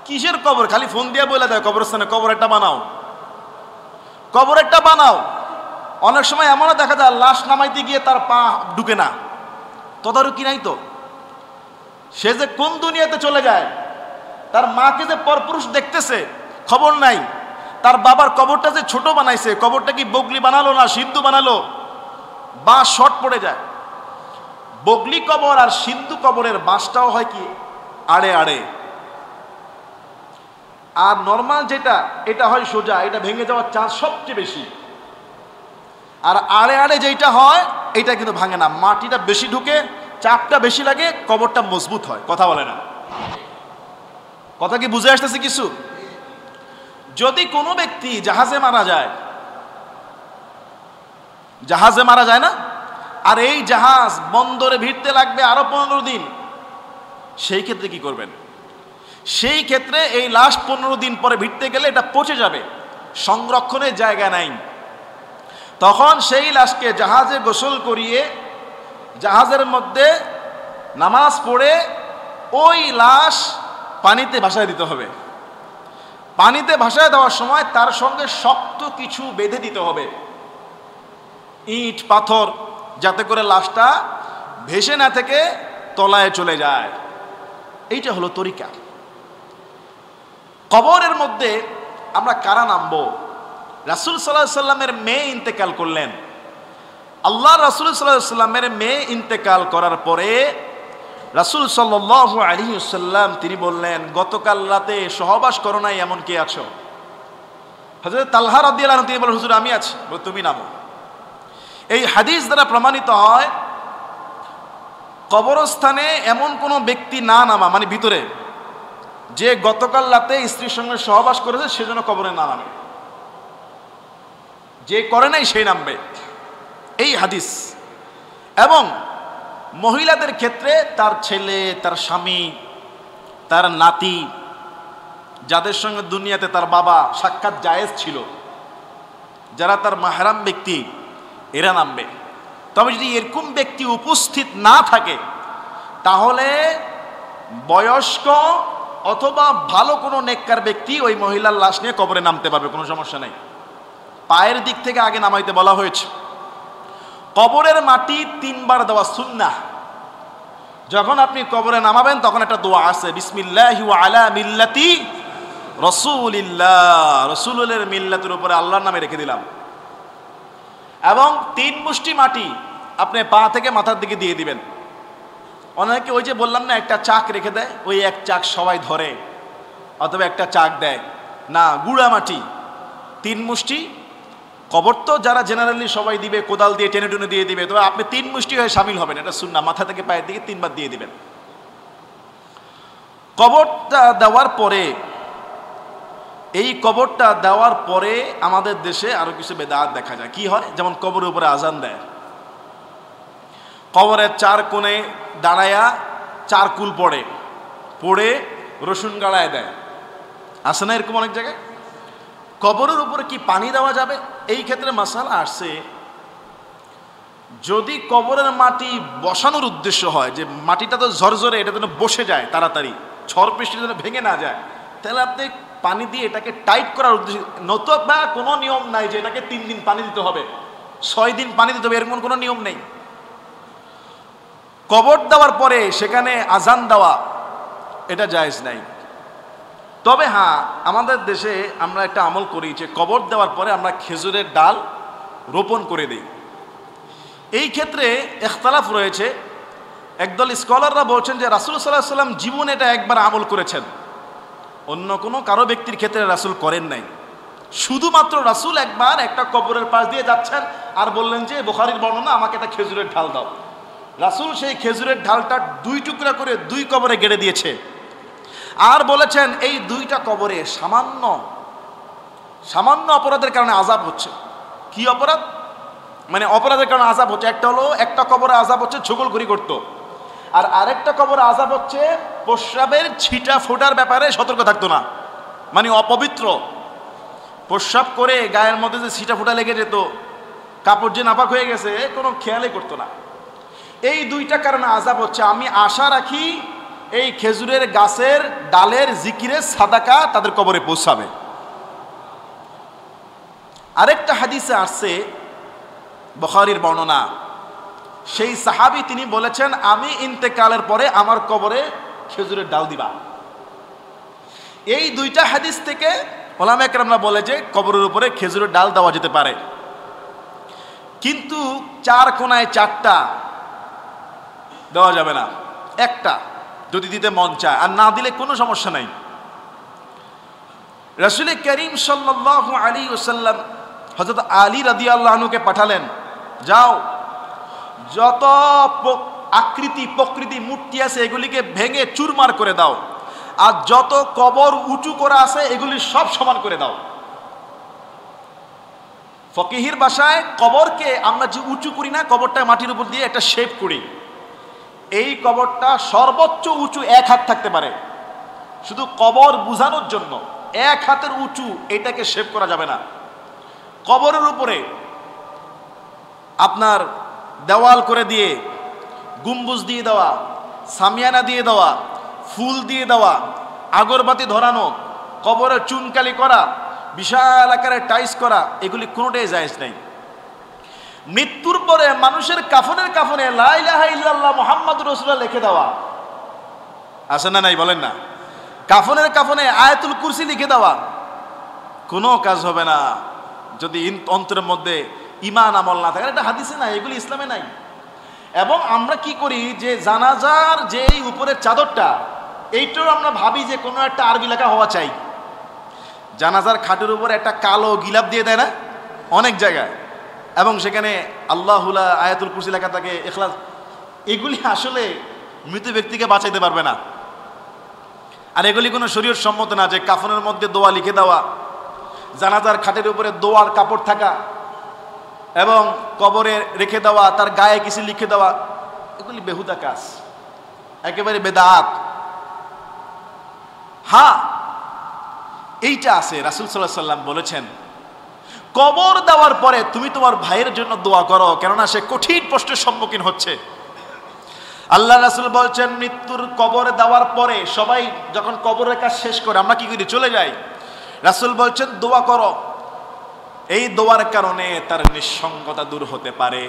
কিসের কবর? খালি ফোন দিয়ে বলে দেয় কবরস্থানে কবর একটা বানাও, কবর একটা বানাও। অনেক সময় এমনও দেখা যায় লাশ নামাইতে গিয়ে তার পা ঢুকে না, তদারকি নাই তো। সে যে কোন দুনিয়াতে চলে যায়, তার মাকে যে পরপুরুষ দেখতেছে খবর নাই, তার বাবার কবরটা যে ছোট বানাইছে, কবরটা কি বগলি বানালো না সিন্ধু বানালো, বা শর্ট পড়ে যায়। বগলি কবর আর সিন্ধু কবরের বাঁশটাও হয় কি আড়ে আড়ে, আর নর্মাল যেটা এটা হয় সোজা, এটা ভেঙে যাওয়ার চান্স সবচেয়ে বেশি। আর আড়ে আড়ে যেটা হয় এটা কিন্তু ভাঙে না, মাটিটা বেশি ঢুকে, চাপটা বেশি লাগে, কবরটা মজবুত হয়। কথা বলে না? কথা কি বুঝে আসতেছে কিছু? যদি কোনো ব্যক্তি জাহাজে মারা যায়, জাহাজে মারা যায় না, আর এই জাহাজ বন্দরে ভিড়তে লাগবে আরো 15 দিন, সেই ক্ষেত্রে কি করবেন? সেই ক্ষেত্রে এই লাশ 15 দিন পরে ভিড়তে গেলে এটা পচে যাবে, সংরক্ষণের জায়গা নাই। তখন সেই লাশকে জাহাজে গোসল করিয়ে জাহাজের মধ্যে নামাজ পড়ে ওই লাশ পানিতে ভাসায় দিতে হবে। পানিতে ভাসায় দেওয়ার সময় তার সঙ্গে শক্ত কিছু বেঁধে দিতে হবে, ইট পাথর, যাতে করে লাশটা ভেসে না থেকে তলায় চলে যায়। এইটা হলো তরিকা। কবরের মধ্যে আমরা কারা নামবো? রাসূল সাল্লাল্লাহু আলাইহি সাল্লামের মেয়ে ইন্তেকাল করলেন। আল্লাহ রাসূল সাল্লাল্লাহু আলাইহি সাল্লামের মেয়ে ইন্তেকাল করার পরে রাসূল সাল্লাল্লাহু আলাইহি ওয়াসাল্লাম তিনি বললেন, গতকাল রাতে সহবাস করো নাই এমন কে আছো? হযরত তালহা রাদিয়াল্লাহু আনহু তিনি বলেন, হুজুর আমি আছি। বলে তুমি নামো। এই হাদিস দ্বারা প্রমাণিত হয় কবরস্থানে এমন কোনো ব্যক্তি না নামা, মানে ভিতরে, যে গতকাল রাতে স্ত্রীর সঙ্গে সহবাস করেছে সেজন্য কবরে না নামে, যে করে নাই সেই নামবে, এই হাদিস। এবং মহিলাদের ক্ষেত্রে তার ছেলে, তার স্বামী, তার নাতি, যাদের সঙ্গে দুনিয়াতে তার বাবা সাক্ষাৎ জায়েজ ছিল, যারা তার মাহরাম ব্যক্তি, এরা নামবে। তবে যদি এরকম ব্যক্তি উপস্থিত না থাকে তাহলে বয়স্ক অথবা ভালো কোনো নেককার ব্যক্তি ওই মহিলার লাশ নিয়ে কবরে নামতে পারবে, কোনো সমস্যা নেই। পায়ের দিক থেকে আগে নামাইতে বলা হয়েছে। কবরের মাটি 3 বার দেওয়া সুন্নাহ। যখন আপনি কবরে নামাবেন তখন একটা দোয়া আছে, বিসমিল্লাহি ওয়া আলা মিল্লাতি রাসূলিল্লাহ, রাসূলের মিল্লাতের উপরে আল্লাহর নামে রেখে দিলাম। এবং 3 মুষ্টি মাটি আপনি পা থেকে মাথার দিকে দিয়ে দিবেন। অনেকে ওই যে বললাম না একটা চাক রেখে দেয়, ওই এক চাক সবাই ধরে, অথবা একটা চাক দেয় না, গুঁড়া মাটি 3 মুষ্টি। কবর তো যারা জেনারেলি সবাই দিবে, কোদাল দিয়ে টেনে টুনে দিয়ে দিবে, তবে আপনি 3 মুষ্টি হয়ে শামিল হবেন, এটা সুন্নাহ। মাথা থেকে পায়ের দিকে 3 বার দিয়ে দিবেন। কবরটা দেওয়ার পরে, এই কবরটা দেওয়ার পরে আমাদের দেশে আরো কিছু বেদাত দেখা যায়। কি হয়? যেমন কবরের উপরে আজান দেয়, কবরের 4 কোণে দাঁড়ায়া 4 কুল পড়ে, পড়ে রসুন গাড়ায় দেয়, আসে না এরকম অনেক জায়গায়? কবরের উপরে কি পানি দেওয়া যাবে? এই ক্ষেত্রে মাসালা আসছে, যদি কবরের মাটি বসানোর উদ্দেশ্য হয় যে মাটিটা তো ঝরঝরে, এটা যেন বসে যায় তাড়াতাড়ি, ঝড় বৃষ্টির যেন ভেঙে না যায়, তাহলে আপনি পানি দিয়ে এটাকে টাইট করার উদ্দেশ্য। নতুবা কোনো নিয়ম নাই যে এটাকে 3 দিন পানি দিতে হবে, 6 দিন পানি দিতে হবে, এরকম কোনো নিয়ম নেই। কবর দেওয়ার পরে সেখানে আজান দেওয়া এটা জায়েজ নাই। তবে হ্যাঁ, আমাদের দেশে আমরা একটা আমল করি যে কবর দেওয়ার পরে আমরা খেজুরের ডাল রোপণ করে দিই। এই ক্ষেত্রে ইখতিলাফ রয়েছে। একদল স্কলাররা বলছেন যে রাসূল সাল্লাল্লাহু আলাইহি ওয়াসাল্লাম জীবনে এটা একবার আমল করেছেন, অন্য কোনো কারো ব্যক্তির ক্ষেত্রে রাসূল করেন নাই। শুধুমাত্র রাসূল একবার একটা কবরের পাশ দিয়ে যাচ্ছেন আর বললেন যে, বুখারীর বর্ণনা, আমাকে একটা খেজুরের ঢাল দাও। রাসূল সেই খেজুরের ঢালটা 2 টুকরা করে 2 কবরে গেড়ে দিয়েছে, আর বলেছেন এই 2টা কবরে সামান্য অপরাধের কারণে আযাব হচ্ছে। কি অপরাধ? মানে অপরাধের কারণে আযাব হচ্ছে। একটা হলো, একটা কবরে আযাব হচ্ছে ছগলখড়ি করতো, আর আরেকটা কবরে আযাব হচ্ছে প্রস্রাবের ছিটা ফোটার ব্যাপারে সতর্ক থাকতো না, মানে অপবিত্র। প্রস্রাব করে গায়ের মধ্যে যে ছিটা ফোটা লেগে যেত, কাপড় যে নাপাক হয়ে গেছে, কোনো খেয়ালই করতো না। এই 2টা কারণে আযাব হচ্ছে। আমি আশা রাখি এই খেজুরের গাছের ডালের জিকিরের সাদাকা তাদের কবরে পৌঁছাবে। আরেকটা হাদিসে আসছে, বুখারীর বর্ণনা, সেই সাহাবী তিনি বলেছেন, আমি ইন্তেকালের পরে আমার কবরে খেজুরের ডাল দিবা। এই 2টা হাদিস থেকে ওলামা একরামরা বলে যে কবরের উপরে খেজুরের ডাল দেওয়া যেতে পারে, কিন্তু 4 কোণায় 4টা দেওয়া যাবে না, একটা যদি দিতে মন চায়, আর না দিলে কোনো সমস্যা নাই। রাসূল করিম সাল্লাল্লাহু আলাইহি ওয়াসাল্লাম হযরত আলী রাদিয়াল্লাহু আনহুকে পাঠালেন, যাও যত আকৃতি প্রকৃতি মূর্তি আছে এগুলিকে ভেঙে চুরমার করে দাও, আর যত কবর উঁচু করা আছে এগুলি সব সমান করে দাও। ফকিহির ভাষায় কবরকে আমরা যে উঁচু করি না, কবরটা মাটির উপর দিয়ে একটা শেপ করি, এই কবরটা সর্বোচ্চ উঁচু 1 হাত থাকতে পারে। শুধু কবর বুঝানোর জন্য 1 হাতের উঁচু এটাকে শেপ করা যাবে না। কবরের উপরে আপনার দেওয়াল করে দিয়ে, গম্বুজ দিয়ে দেওয়া, সামিয়ানা দিয়ে দেওয়া, ফুল দিয়ে দেওয়া, আগরবাতি ধরানো, কবরে চুনকালি করা, বিশাল আকারে টাইস করা, এগুলি কোনোটাই জায়েজ নাই। মৃত্যুর পরে মানুষের কাফনে লা ইলাহা ইল্লাল্লাহ মুহাম্মাদুর রাসূলুল্লাহ লিখে দেওয়া আছে না নাই বলেন না? কাফনে আয়াতুল কুরসি লিখে দেওয়া কোনো কাজ হবে না যদি অন্তরের মধ্যে ঈমান আমল না থাকে। এটা হাদিসে নাই, এগুলি ইসলামে নাই। এবং আমরা কি করি যে জানাজার যে উপরের চাদরটা, এইটাও আমরা ভাবি যে কোনো একটা আরবি লেখা হওয়া চাই। জানাজার খাটের উপরে একটা কালো গিলাপ দিয়ে দেয় না অনেক জায়গায়, এবং সেখানে আল্লাহুলা আয়াতুল কুরসি লেখা থাকে, ইখলাস। এগুলি আসলে মৃত ব্যক্তিকে বাঁচাইতে পারবে না। আর এগুলি কোনো শরীয়ত সম্মত না যে কাফনের মধ্যে দোয়া লিখে দেওয়া, জানাজার খাটের উপরে দোয়ার কাপড় থাকা এবং কবরে রেখে দেওয়া, তার গায়ে কিছু লিখে দেওয়া, এগুলি বেহুদা কাজ, একেবারে বেদাত। হ্যাঁ, এইটা আছে, রাসূল সাল্লাল্লাহু আলাইহি ওয়াসাল্লাম বলেছেন কবর দেওয়ার পরে তুমি তোমার ভাইয়ের জন্য দোয়া করো, কেননা সে কঠিন প্রশ্নের সম্মুখীন হচ্ছে। আল্লাহ রাসূল বলছেন মৃত্যুর কবরে দেওয়ার পরে সবাই যখন কবরের কাজ শেষ করে আমরা কি করি? চলে যাই। রাসূল বলছেন দোয়া করো, এই দোয়ার কারণে তার নিঃসঙ্গতা দূর হতে পারে।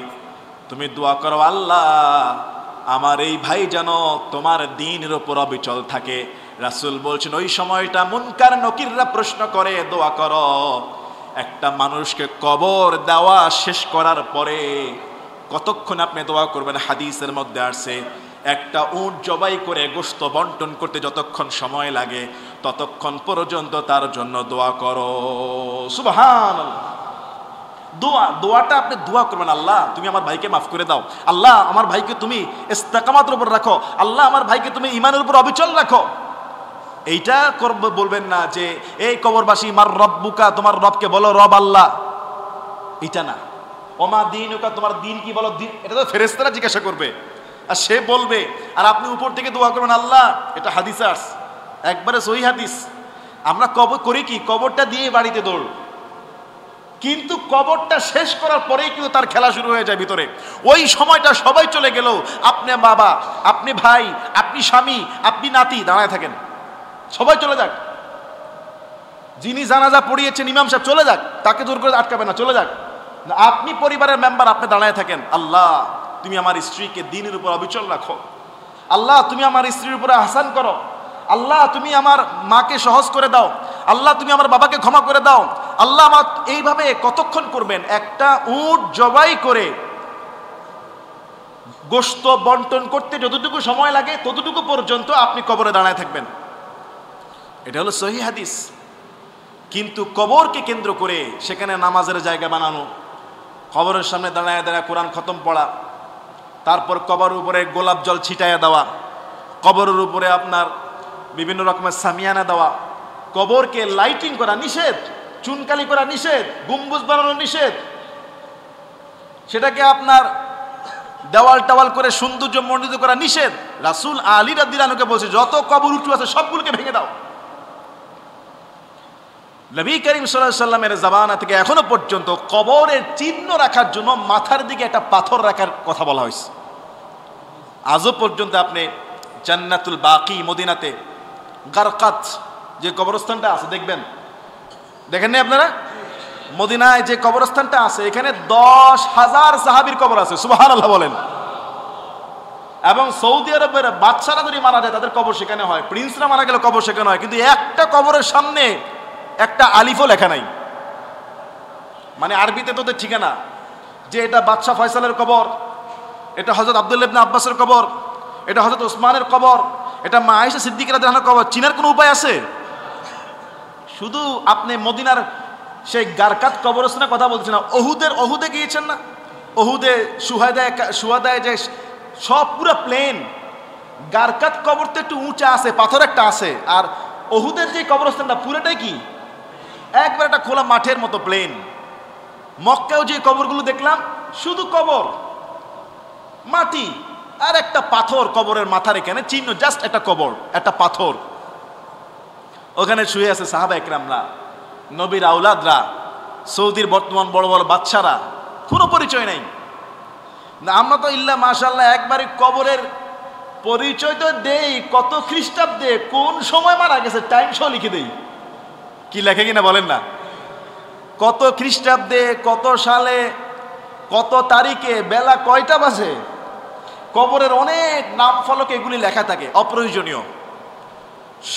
তুমি দোয়া করো, আল্লাহ আমার এই ভাই যেন তোমার দ্বীনের উপর অবিচল থাকে। রাসূল বলছেন ওই সময়টা মুনকার নকিররা প্রশ্ন করে, দোয়া করো। একটা মানুষকে কবর দেওয়া শেষ করার পরে কতক্ষণ আপনি দোয়া করবেন? হাদিসের মধ্যে আসছে একটা উট জবাই করে গোশত বন্টন করতে যতক্ষণ সময় লাগে ততক্ষণ পর্যন্ত তার জন্য দোয়া করো। সুবহানাল্লাহ। দোয়াটা আপনি দোয়া করবেন, আল্লাহ তুমি আমার ভাইকে মাফ করে দাও, আল্লাহ আমার ভাইকে তুমি ইস্তেকামাতের উপর রাখো, আল্লাহ আমার ভাইকে তুমি ঈমানের উপর অবিচল রাখো। এইটা করব বলবেন না যে এই কবরবাসী মার রব্বুকা, তোমার রবকে বলো রব আল্লাহ, এটা না। ওমা দীনুকা, তোমার দিন কি বলো? দিন, এটা তো ফেরেশতারা জিজ্ঞাসা করবে আর সে বলবে, আর আপনি উপর থেকে দোয়া করবেন আল্লাহ। এটা হাদিসে আসছে, একবারে সহিহ হাদিস। আমরা কবর করি কি? কবরটা দিয়ে বাড়িতে দৌড়, কিন্তু কবরটা শেষ করার পরেই কিন্তু তার খেলা শুরু হয়ে যায় ভিতরে। ওই সময়টা সবাই চলে গেলেও আপনি বাবা, আপনি ভাই, আপনি স্বামী, আপনি নাতি দাঁড়ায় থাকেন, সবাই চলে যাক। যিনি জানাজা পড়িয়েছেন ইমাম সাহেব চলে যাক, তাকে জোর করে আটকাবে না, চলে যাক। আপনি পরিবারের মেম্বার, আপনি দাঁড়ায় থাকেন, আল্লাহ তুমি আমার স্ত্রীকে দ্বীনের উপর অবিচল রাখো, আল্লাহ তুমি আমার স্ত্রীর উপরে আহসান করো, আল্লাহ তুমি আমার মাকে সহজ করে দাও, আল্লাহ তুমি আমার বাবাকে ক্ষমা করে দাও, আল্লাহ আমার। এইভাবে কতক্ষণ করবেন? একটা উট জবাই করে গোশত বন্টন করতে যতটুকু সময় লাগে ততটুকু পর্যন্ত আপনি কবরে দাঁড়ায় থাকবেন। এটা হলো সহিহ হাদিস। কিন্তু কবরকে কেন্দ্র করে সেখানে নামাজের জায়গা বানানো, কবরের সামনে দাঁড়ায় দাঁড়ায় কোরআন খতম পড়া, তারপর কবরের উপরে গোলাপ জল ছিটাইয়া দেওয়া, কবরের উপরে আপনার বিভিন্ন রকমের সামিয়ানা দেওয়া, কবরকে লাইটিং করা নিষেধ, চুনকালি করা নিষেধ, গম্বুজ বানানো নিষেধ, সেটাকে আপনার দেওয়াল টাওয়াল করে সৌন্দর্য মণ্ডিত করা নিষেধ। রাসূল আলী রাদিয়াল্লাহু আনহুকে বলছে যত কবর উঁচু আছে সবগুলোকে ভেঙে দাও। নবী করিম সাল্লাল্লাহু আলাইহি সাল্লামের জামানা থেকে এখনো পর্যন্ত কবরের চিহ্ন রাখার জন্য মাথার দিকে একটা পাথর রাখার কথা বলা হয়েছে। আজও পর্যন্ত আপনি জান্নাতুল বাকি মদিনাতে গারকাত যে কবরস্থানটা আছে দেখবেন, দেখেন না আপনারা? মদিনায় যে কবরস্থানটা আছে এখানে 10,000 সাহাবীর কবর আছে, সুবহানাল্লাহ বলেন। এবং সৌদি আরবের বাদশারা যদি মারা যায় তাদের কবর সেখানে হয়, প্রিন্সরা মারা গেলে কবর সেখানে হয়, কিন্তু একটা কবরের সামনে একটা আলিফও লেখা নাই। মানে আরবিতে তোদের ঠিকানা যে এটা বাদশাহ ফয়সালের কবর, এটা হযরত আব্দুল্লাহ ইবনে আব্বাসের কবর, এটা হযরত ওসমানের কবর, এটা মা আয়েশা সিদ্দিকা রাদিয়াল্লাহু আনহার কবর। চিনার কোনো উপায় আছে? শুধু আপনি মদিনার সেই গারকাত কবরস্থানের কথা বলছেন না, অহুদে গিয়েছেন না? অহুদে সুহাদায় যে সব পুরো প্লেন, গারকাত কবর তো একটু উঁচা আছে, পাথর একটা আছে, আর অহুদের যে কবরস্থানটা পুরোটাই কি একবার একটা খোলা মাঠের মতো প্লেন। মক্কাও যে কবরগুলো দেখলাম শুধু কবর, মাটি আর একটা পাথর কবরের মাথার এখানে চিহ্ন, জাস্ট একটা কবর, একটা পাথর। ওখানে শুয়ে আছে সাহাবা একরামরা, নবীর আউলাদরা, সৌদির বর্তমান বড় বড় বাদশারা, কোনো পরিচয় নাই। না আমরা তো ইল্লা মাশাআল্লাহ একবারে কবরের পরিচয় তো দেই, কত খ্রিস্টাব্দে কোন সময় মারা গেছে টাইম সহ লিখে দেই। কি লেখে কিনা বলেন না? কত খ্রিস্টাব্দে, কত সালে, কত তারিখে, বেলা কয়টা বাজে, কবরের অনেক নাম ফলকে এগুলি লেখা থাকে, অপ্রয়োজনীয়।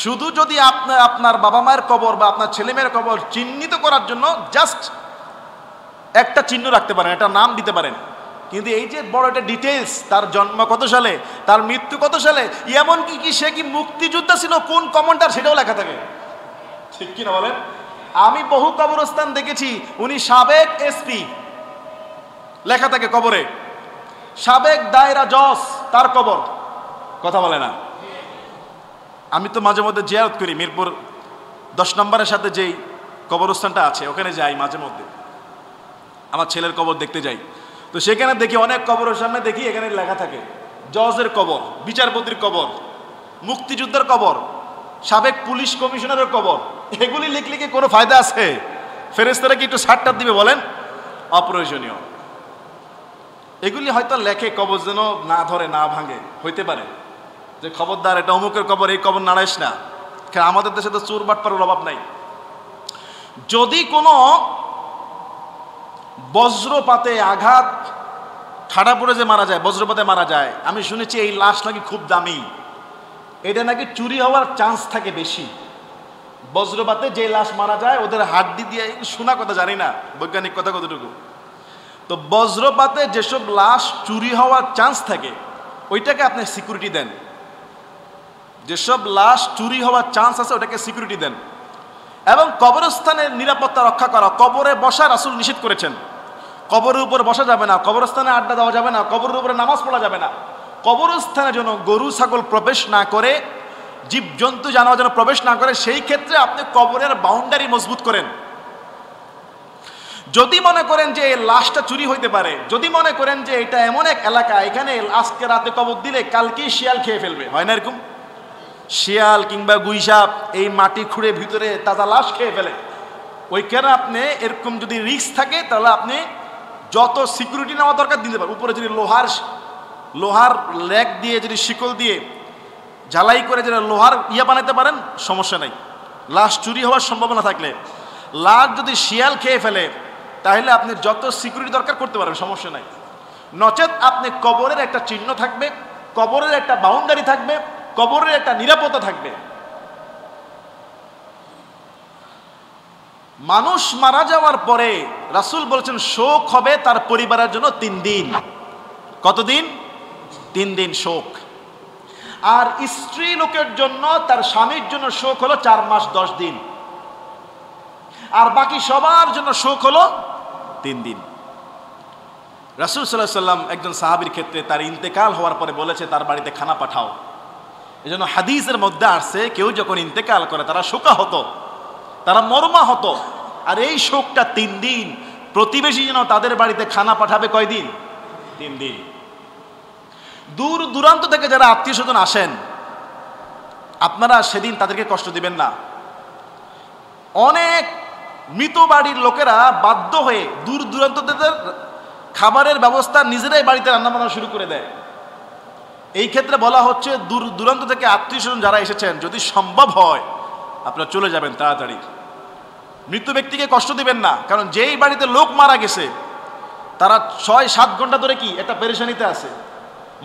শুধু যদি আপনার বাবা মায়ের কবর বা আপনার ছেলে মেয়ের কবর চিহ্নিত করার জন্য জাস্ট একটা চিহ্ন রাখতে পারেন, একটা নাম দিতে পারেন। কিন্তু এই যে বড় একটা ডিটেলস, তার জন্ম কত সালে, তার মৃত্যু কত সালে, এমনকি কি সে কি মুক্তিযোদ্ধা ছিল, কোন কমান্ডার, সেটাও লেখা থাকে। ঠিক কিনা বলেন? আমি বহু কবরস্থান দেখেছি, উনি সাবেক এসপি, লেখা থাকে কবরে সাবেক দায়রা জজ, তার কবর। কথা বলে না? আমি তো মাঝে মধ্যে জিয়ারত করি, মিরপুর 10 নম্বরের সাথে যেই কবরস্থানটা আছে ওখানে যাই মাঝে মধ্যে, আমার ছেলের কবর দেখতে যাই। তো সেখানে দেখি অনেক কবরের সামনে দেখি এখানে লেখা থাকে জজের কবর, বিচারপতির কবর, মুক্তিযোদ্ধার কবর, সাবেক পুলিশ কমিশনারের কবর। এগুলি লিখলে কি কোনো ফায়দা আছে? ফেরেশতারা কি একটু ছাড়টা দিবে বলেন? অপ্রয়োজনীয়। এগুলি হয়তো লেখে কবর যেন না ধরে, না ভাঙে, হইতে পারে যে খবরদার এটা অমুকের কবর, এই কবর নাড়াইস না। আমাদের দেশে তো চোর বাটপারের অভাব নাই। যদি কোনো বজ্রপাতে আঘাত, খাড়া পড়ে যে মারা যায়, বজ্রপাতে মারা যায়, আমি শুনেছি এই লাশ নাকি খুব দামি, এটা নাকি চুরি হওয়ার চান্স থাকে বেশি। বজ্রপাতে যে লাশ মারা যায় ওদের হাড্ডি দিয়ে, শোনা কথা জানি না বৈজ্ঞানিক কথা কতটুকু। তো বজ্রপাতে যেসব লাশ চুরি হওয়ার চান্স থাকে ওইটাকে আপনি সিকিউরিটি দেন। যেসব লাশ চুরি হওয়ার চান্স আছে ওটাকে সিকিউরিটি দেন। এবং কবরস্থানের নিরাপত্তা রক্ষা করা, কবরে বসা রাসূল নিষেধ করেছেন। কবরের উপর বসা যাবে না, কবরস্থানে আড্ডা দেওয়া যাবে না, কবরের উপরে নামাজ পড়া যাবে না। কবরস্থানে যেন গরু ছাগল প্রবেশ না করে, জীবজন্তু জানোয়ার যেন প্রবেশ না করে, সেই ক্ষেত্রে আপনি কবরের বাউন্ডারি মজবুত করেন। যদি মনে করেন যে এই লাশটা চুরি হইতে পারে, যদি মনে করেন যে এটা এমন এক এলাকা এখানে আজকে রাতে কবর দিলে কালকেই শিয়াল খেয়ে ফেলবে, হয় না এরকম? শিয়াল কিংবা গুইসাপ এই মাটি খুঁড়ে ভিতরে তাজা লাশ খেয়ে ফেলে, ওইখানে আপনি এরকম যদি রিস্ক থাকে তাহলে আপনি যত সিকিউরিটি নেওয়া দরকার দিতে পারেন। উপরে যদি লোহার লেগ দিয়ে, যদি শিকল দিয়ে ঝালাই করে যদি লোহার বানাতে পারেন, সমস্যা নাই। লাশ চুরি হওয়ার সম্ভাবনা থাকলে, লাশ যদি শিয়াল খেয়ে ফেলে তাহলে আপনি যত সিকিউরিটি দরকার করতে পারবেন, সমস্যা নাই। নচেত আপনি কবরের একটা চিহ্ন থাকবে, কবরের একটা বাউন্ডারি থাকবে, কবরের একটা নিরাপত্তা থাকবে। মানুষ মারা যাওয়ার পরে রাসূল বলেছেন শোক হবে তার পরিবারের জন্য 3 দিন। কতদিন? 3 দিন শোক। আর স্ত্রী লোকের জন্য, তার স্বামীর জন্য শোক হলো 4 মাস 10 দিন। আর বাকি সবার জন্য শোক হলো 3 দিন। রাসূল সাল্লাল্লাহু আলাইহি সাল্লাম একজন সাহাবীর ক্ষেত্রে তার ইন্তেকাল হওয়ার পরে বলেছে তার বাড়িতে খানা পাঠাও। এজন্য হাদিসের মধ্যে আসছে কেউ যখন ইন্তেকাল করে তারা শোকাহত, তারা মর্মাহত। আর এই শোকটা 3 দিন। প্রতিবেশী যেন তাদের বাড়িতে খানা পাঠাবে কয়দিন? 3 দিন। দূর দূরান্ত থেকে যারা আত্মীয় স্বজন আসেন, আপনারা সেদিন তাদেরকে কষ্ট দিবেন না। অনেক মৃত বাড়ির লোকেরা বাধ্য হয়ে দূর দূরান্ত থেকে খাবারের ব্যবস্থা নিজেরাই বাড়িতে রান্না বান্না শুরু করে দেয়। এই ক্ষেত্রে বলা হচ্ছে দূর দূরান্ত থেকে আত্মীয় স্বজন যারা এসেছেন, যদি সম্ভব হয় আপনারা চলে যাবেন তাড়াতাড়ি। মৃত ব্যক্তিকে কষ্ট দিবেন না, কারণ যেই বাড়িতে লোক মারা গেছে তারা 6-7 ঘন্টা ধরে কি একটা পেরেশানিতে আছে,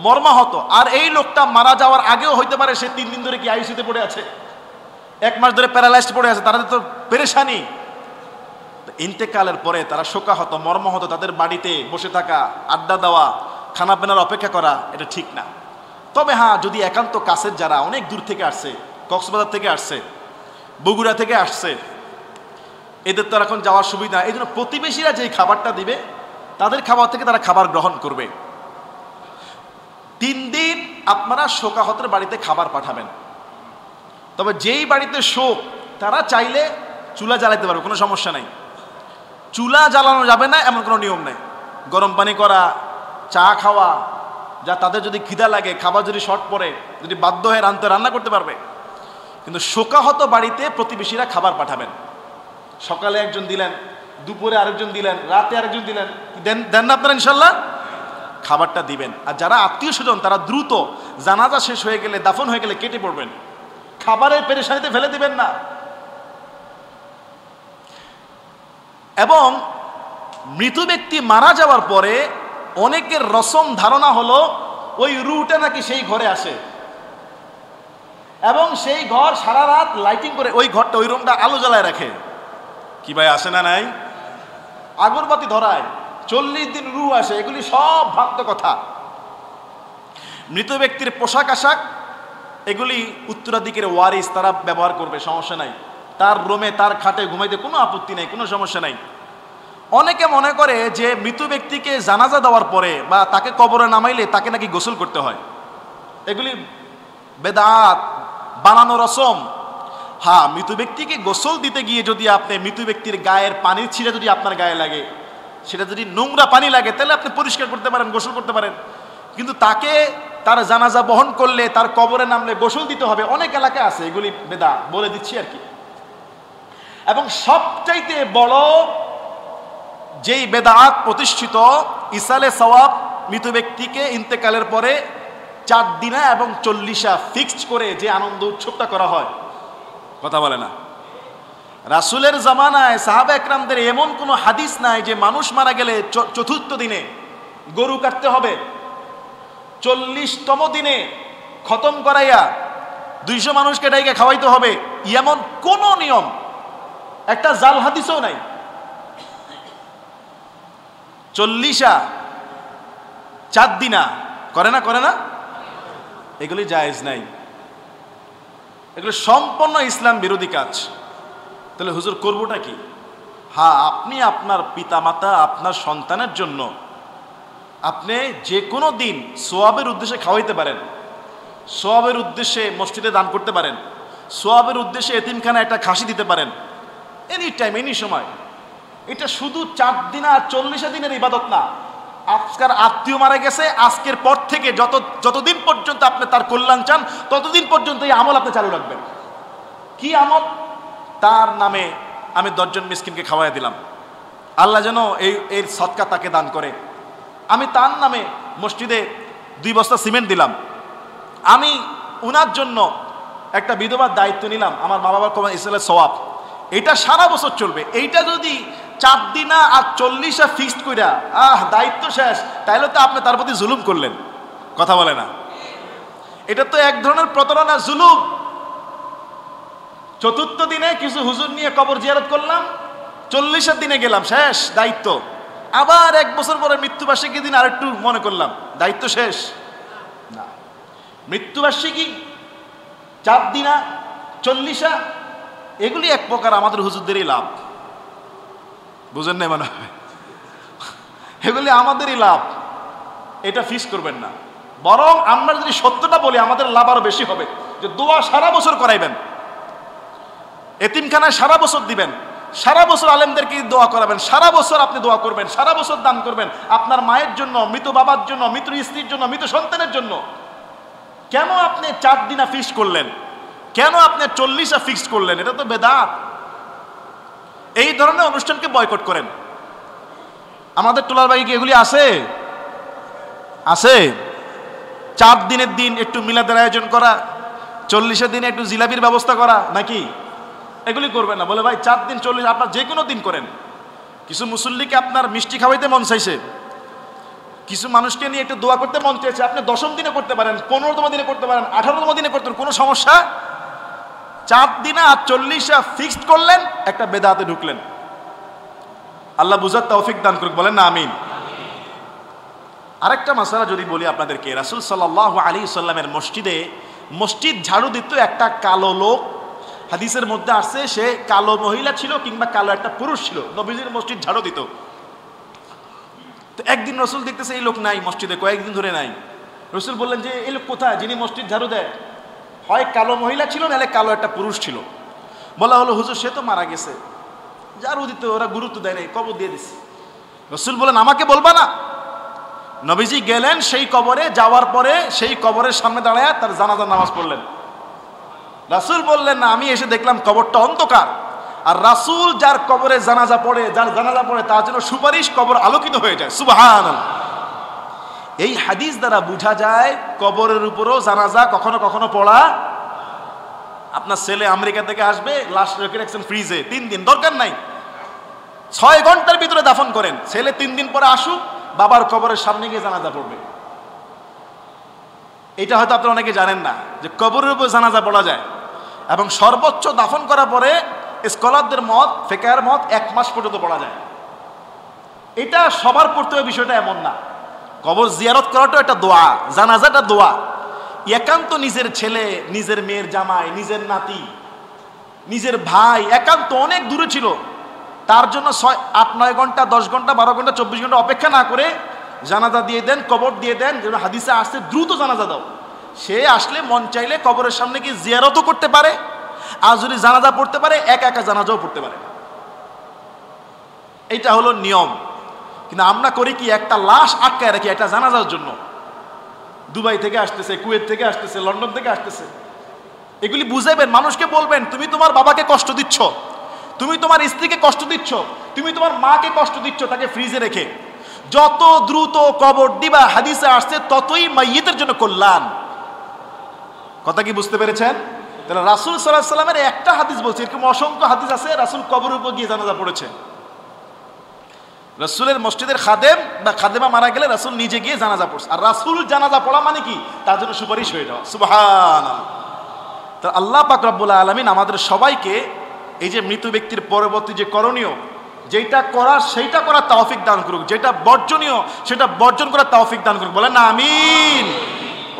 মর্মাহত। আর এই লোকটা মারা যাওয়ার আগেও হইতে পারে সে 3 দিন ধরে কি আইসিইউতে পড়ে আছে, 1 মাস ধরে প্যারালাইজড পড়ে আছে, তারা তো পেরেশানি। ইন্তেকালের পরে তারা শোকাহত, মর্মাহত। তাদের বাড়িতে বসে থাকা, আড্ডা দেওয়া, খানা পেনার অপেক্ষা করা, এটা ঠিক না। তবে হ্যাঁ, যদি একান্ত কাছের যারা অনেক দূর থেকে আসছে, কক্সবাজার থেকে আসছে, বগুড়া থেকে আসছে, এদের তো এখন যাওয়ার সুবিধা। এই জন্য প্রতিবেশীরা যেই খাবারটা দিবে তাদের খাবার থেকে তারা খাবার গ্রহণ করবে। 3 দিন আপনারা শোকাহতের বাড়িতে খাবার পাঠাবেন। তবে যেই বাড়িতে শোক, তারা চাইলে চুলা জ্বালাইতে পারবে, কোনো সমস্যা নাই। চুলা জ্বালানো যাবে না এমন কোনো নিয়ম নেই। গরম পানি করা, চা খাওয়া, যা তাদের যদি খিদা লাগে, খাবার যদি শর্ট পড়ে, যদি বাধ্য হয়ে রান্না করতে পারবে। কিন্তু শোকাহত বাড়িতে প্রতিবেশীরা খাবার পাঠাবেন। সকালে একজন দিলেন, দুপুরে আরেকজন দিলেন, রাতে আরেকজন দিলেন, দেন না আপনারা ইনশাল্লাহ? খাবারটা দিবেন। আর যারা আত্মীয় স্বজন তারা দ্রুত জানাজা শেষ হয়ে গেলে, দাফন হয়ে গেলে কেটে পড়বেন, খাবারের পেরেশানিতে ফেলে দিবেন না। এবং মৃত ব্যক্তি মারা যাওয়ার পরে অনেকের রসম ধারণা হলো ওই রুটা নাকি সেই ঘরে আসে এবং সেই ঘর সারা রাত লাইটিং করে ওই ঘরটা, ওই রুমটা আলো জ্বালায় রাখে। কি ভাই, আসে না? নাই, আগরবাতি ধরায়, 40 দিন রু আসে। এগুলি সব ভ্রান্ত কথা। মৃত ব্যক্তির পোশাক আশাক এগুলি উত্তরাধিকের ওয়ারিস, তারা ব্যবহার করবে, সমস্যা নাই। তার রুমে তার খাটে ঘুমাইতে কোনো আপত্তি নাই, কোনো সমস্যা নাই। অনেকে মনে করে যে মৃত ব্যক্তিকে জানাজা দেওয়ার পরে বা তাকে কবরে নামাইলে তাকে নাকি গোসল করতে হয়। এগুলি বেদাত, বানানো রসম। হ্যাঁ, মৃত ব্যক্তিকে গোসল দিতে গিয়ে যদি আপনি মৃত ব্যক্তির গায়ের পানির ছিঁড়ে যদি আপনার গায়ে লাগে, সেটা যদি নোংরা পানি লাগে, তাহলে আপনি পরিষ্কার করতে পারেন, গোসল করতে পারেন। কিন্তু তাকে তার জানাজা বহন করলে, তার কবরে নামলে গোসল দিতে হবে, অনেক এলাকায় আছে। এগুলি বেদাত, বলে দিচ্ছি আর কি। এবং সবচাইতে বড় যেই বেদাত প্রতিষ্ঠিত, ইসালে সওয়াব, মৃত ব্যক্তিকে ইন্তেকালের পরে 4 দিনা এবং 40 ফিক্সড করে যে আনন্দ উৎসবটা করা হয়, কথা বলে না। রাসূলের জামানায় সাহাবা একরামদের এমন কোনো হাদিস নাই যে মানুষ মারা গেলে 4র্থ দিনে গরু কাটতে হবে, 40তম দিনে খতম করাইয়া 200 মানুষকে ডাইকে খাওয়াইতে হবে, এমন কোন নিয়ম একটা জাল হাদিসও নাই। 40 4 দিনা করে না, এগুলি জায়েজ নাই। এগুলো সম্পূর্ণ ইসলাম বিরোধী কাজ। তাহলে হুজুর করবোটা কি? হ্যাঁ, আপনি আপনার পিতামাতা, আপনার সন্তানের জন্য আপনি যে কোনো দিন সোয়াবের উদ্দেশ্যে খাওয়াইতে পারেন, সোয়াবের উদ্দেশ্যে মসজিদে দান করতে পারেন, সোয়াবের উদ্দেশ্যে এতিমখানায় একটা খাসি দিতে পারেন, এনি টাইম, এনি সময়। এটা শুধু 4 দিন আর 40 দিনের ইবাদত না। আজকের আত্মীয় মারা গেছে, আজকের পর থেকে যতদিন পর্যন্ত আপনি তার কল্যাণ চান, ততদিন পর্যন্ত এই আমল আপনি চালু রাখবেন। কি আমল? তার নামে আমি 10 জন মিসকিনকে খাওয়াই দিলাম, আল্লাহ যেন এর সদকা তাকে দান করে। আমি তার নামে মসজিদে 2 বস্তা সিমেন্ট দিলাম। আমি উনার জন্য একটা বিধবার দায়িত্ব নিলাম, আমার মা বাবার কমা ইসলামের সওয়াব। এটা সারা বছর চলবে। এইটা যদি 4 দিনা আর 40 ফিক্সড কইরা দায়িত্ব শেষ, তাইলে তো আপনি তার প্রতি জুলুম করলেন, কথা বলে না। এটা তো এক ধরনের প্রতারণা, জুলুম। 4র্থ দিনে কিছু হুজুর নিয়ে কবর জিয়ারত করলাম, 40 দিনে গেলাম, শেষ দায়িত্ব। আবার 1 বছর পরে মৃত্যুবার্ষিকী দিন আরেকটু মনে করলাম, দায়িত্ব শেষ না। মৃত্যুবার্ষিকী 4 দিনা 40, এগুলি এক প্রকার আমাদের হুজুরদেরই লাভ, বুঝেন না মনে হয়? এগুলি আমাদেরই লাভ, এটা ফিক্স করবেন না। বরং আমরা যদি সত্যটা বলি, আমাদের লাভ আরো বেশি হবে। যে দোয়া সারা বছর করাইবেন, এতিমখানায় সারা বছর দিবেন, সারা বছর আলেমদেরকে দোয়া করাবেন, সারা বছর আপনি দোয়া করবেন, সারা বছর দান করবেন আপনার মায়ের জন্য, মৃত বাবার জন্য, মৃত স্ত্রীর জন্য, মৃত সন্তানের জন্য। কেন আপনি 4 দিনা ফিক্স করলেন? কেন আপনি 40 ফিক্স করলেন? এটা তো বেদাত। এই ধরনের অনুষ্ঠানকে বয়কট করেন। আমাদের টোলার বাড়ি কি এগুলি আছে? 4 দিনের দিন একটু মিলাদের আয়োজন করা, 40 দিনে একটু জিলাপির ব্যবস্থা করা, নাকি? এগুলি করবেন না। বলে ভাই 4 দিন 40, আপনার যে কোনো দিন করেন। কিছু মুসল্লিকে আপনার মিষ্টি খাওয়াইতে মন চাইছে, কিছু মানুষকে নিয়ে একটু দোয়া করতে মন চাইছে, আপনি 10ম দিনে করতে পারেন, 15তম দিনে করতে পারেন, 18তম দিনে করতে পারেন, কোনো সমস্যা। 4 দিনে আর 40 ফিক্সড করলেন, একটা বেদাতে ঢুকলেন। আল্লাহ বুঝার তৌফিক দান করুক, বলেন না আমিন। আরেকটা মাসালা যদি বলি আপনাদেরকে, রাসূল সাল্লাল্লাহু আলাইহি সাল্লামের মসজিদ ঝাড়ু দিত একটা কালো লোক। হাদিসের মধ্যে আছে সে কালো মহিলা ছিল কিংবা কালো একটা পুরুষ ছিল, নবীজির মসজিদ ঝাড়ু দিত। তো একদিন রাসূল দেখতেছে এই লোক নাই মসজিদে, কয়েকদিন ধরে নাই। রাসূল বললেন যে এই লোক কোথায়, যিনি মসজিদ ঝাড়ু দেয়? হয় কালো মহিলা ছিল, নাহলে কালো একটা পুরুষ ছিল। বলা হলো হুজুর সে তো মারা গেছে। ঝাড়ু দিতে ওরা গুরুত্ব দেয় নাই, কবর দিয়ে দিছে। রাসূল বলেন আমাকে বলবা না? নবীজি গেলেন সেই কবরে, যাওয়ার পরে সেই কবরের সামনে দাঁড়ায় তার জানাজার নামাজ পড়লেন। রাসূল বললেন না, আমি এসে দেখলাম কবরটা অন্ধকার, আর রাসূল যার কবরে জানাজা পড়ে, যার জানাজা পড়ে তার জন্য সুপারিশ, কবর আলোকিত হয়ে যায়। সুবহানাল্লাহ। এই হাদিস দ্বারা বোঝা যায় কবরের উপরও জানাজা কখনো কখনো পড়া। আপনার ছেলে আমেরিকা থেকে আসবে, লাশ রেখে রাখছেন ফ্রিজে 3 দিন, দরকার নাই, 6 ঘন্টার ভিতরে দাফন করেন। ছেলে 3 দিন পরে আসুক, বাবার কবরের সামনে গিয়ে জানাজা পড়বে। এটা হয়তো আপনারা অনেকে জানেন না যে কবরের উপর জানাজা পড়া যায়, এবং সর্বোচ্চ দাফন করার পরে স্কলারদের মত, ফিকহের মত 1 মাস পর্যন্ত পড়া যায়। এটা সবার পড়তে হবে বিষয়টা এমন না। কবর জিয়ারত করাটা একটা দোয়া, জানাজাটা দোয়া। একান্ত নিজের ছেলে, নিজের মেয়ের জামাই, নিজের নাতি, নিজের ভাই একান্ত অনেক দূরে ছিল, তার জন্য 8-9 ঘন্টা, 10 ঘন্টা, 12 ঘন্টা, 24 ঘন্টা অপেক্ষা না করে জানাজা দিয়ে দেন, কবর দিয়ে দেন। যেন হাদিসে আসছে দ্রুত জানাজা দাও। সে আসলে মন চাইলে কবরের সামনে গিয়ে জিয়ারতও করতে পারে, আর যদি জানাজা পড়তে পারে একা একা জানাজাও পড়তে পারে। এটা হলো নিয়ম। কিন্তু আমরা করি কি, একটা লাশ আটকায় রাখি একটা জানাজার জন্য। দুবাই থেকে আসতেছে, কুয়েত থেকে আসতেছে, লন্ডন থেকে আসতেছে। এগুলি বুঝাইবেন, মানুষকে বলবেন তুমি তোমার বাবাকে কষ্ট দিচ্ছ, তুমি তোমার স্ত্রীকে কষ্ট দিচ্ছ, তুমি তোমার মাকে কষ্ট দিচ্ছ তাকে ফ্রিজে রেখে। যত দ্রুত কবর দিবা, হাদিসে আসছে, ততই মাইয়িতের জন্য কল্যাণ। কথা কি বুঝতে পেরেছেন? তাহলে রাসূল সাল্লাল্লাহু আলাইহি সাল্লামের একটা হাদিস বলছে, এরকম অসংখ্য হাদিস আছে রাসূল কবরের উপর গিয়ে জানাজা পড়েছে। রাসূলের মসজিদের খাদেম বা খাদেমা মারা গেলে রাসূল নিজে গিয়ে জানাজা পড়ছে। আর রাসূল জানাজা পড়া মানে কি, তার জন্য সুপারিশ হয়ে যাওয়া। সুবহানাল্লাহ। তো আল্লাহ পাক রব্বুল আলামিন আমাদের সবাইকে এই যে মৃত ব্যক্তির পরবর্তী যে করণীয়, যেটা করার সেইটা করার তৌফিক দান করুক, যেটা বর্জনীয় সেটা বর্জন করার তৌফিক দান করুক। বলেন না আমিন।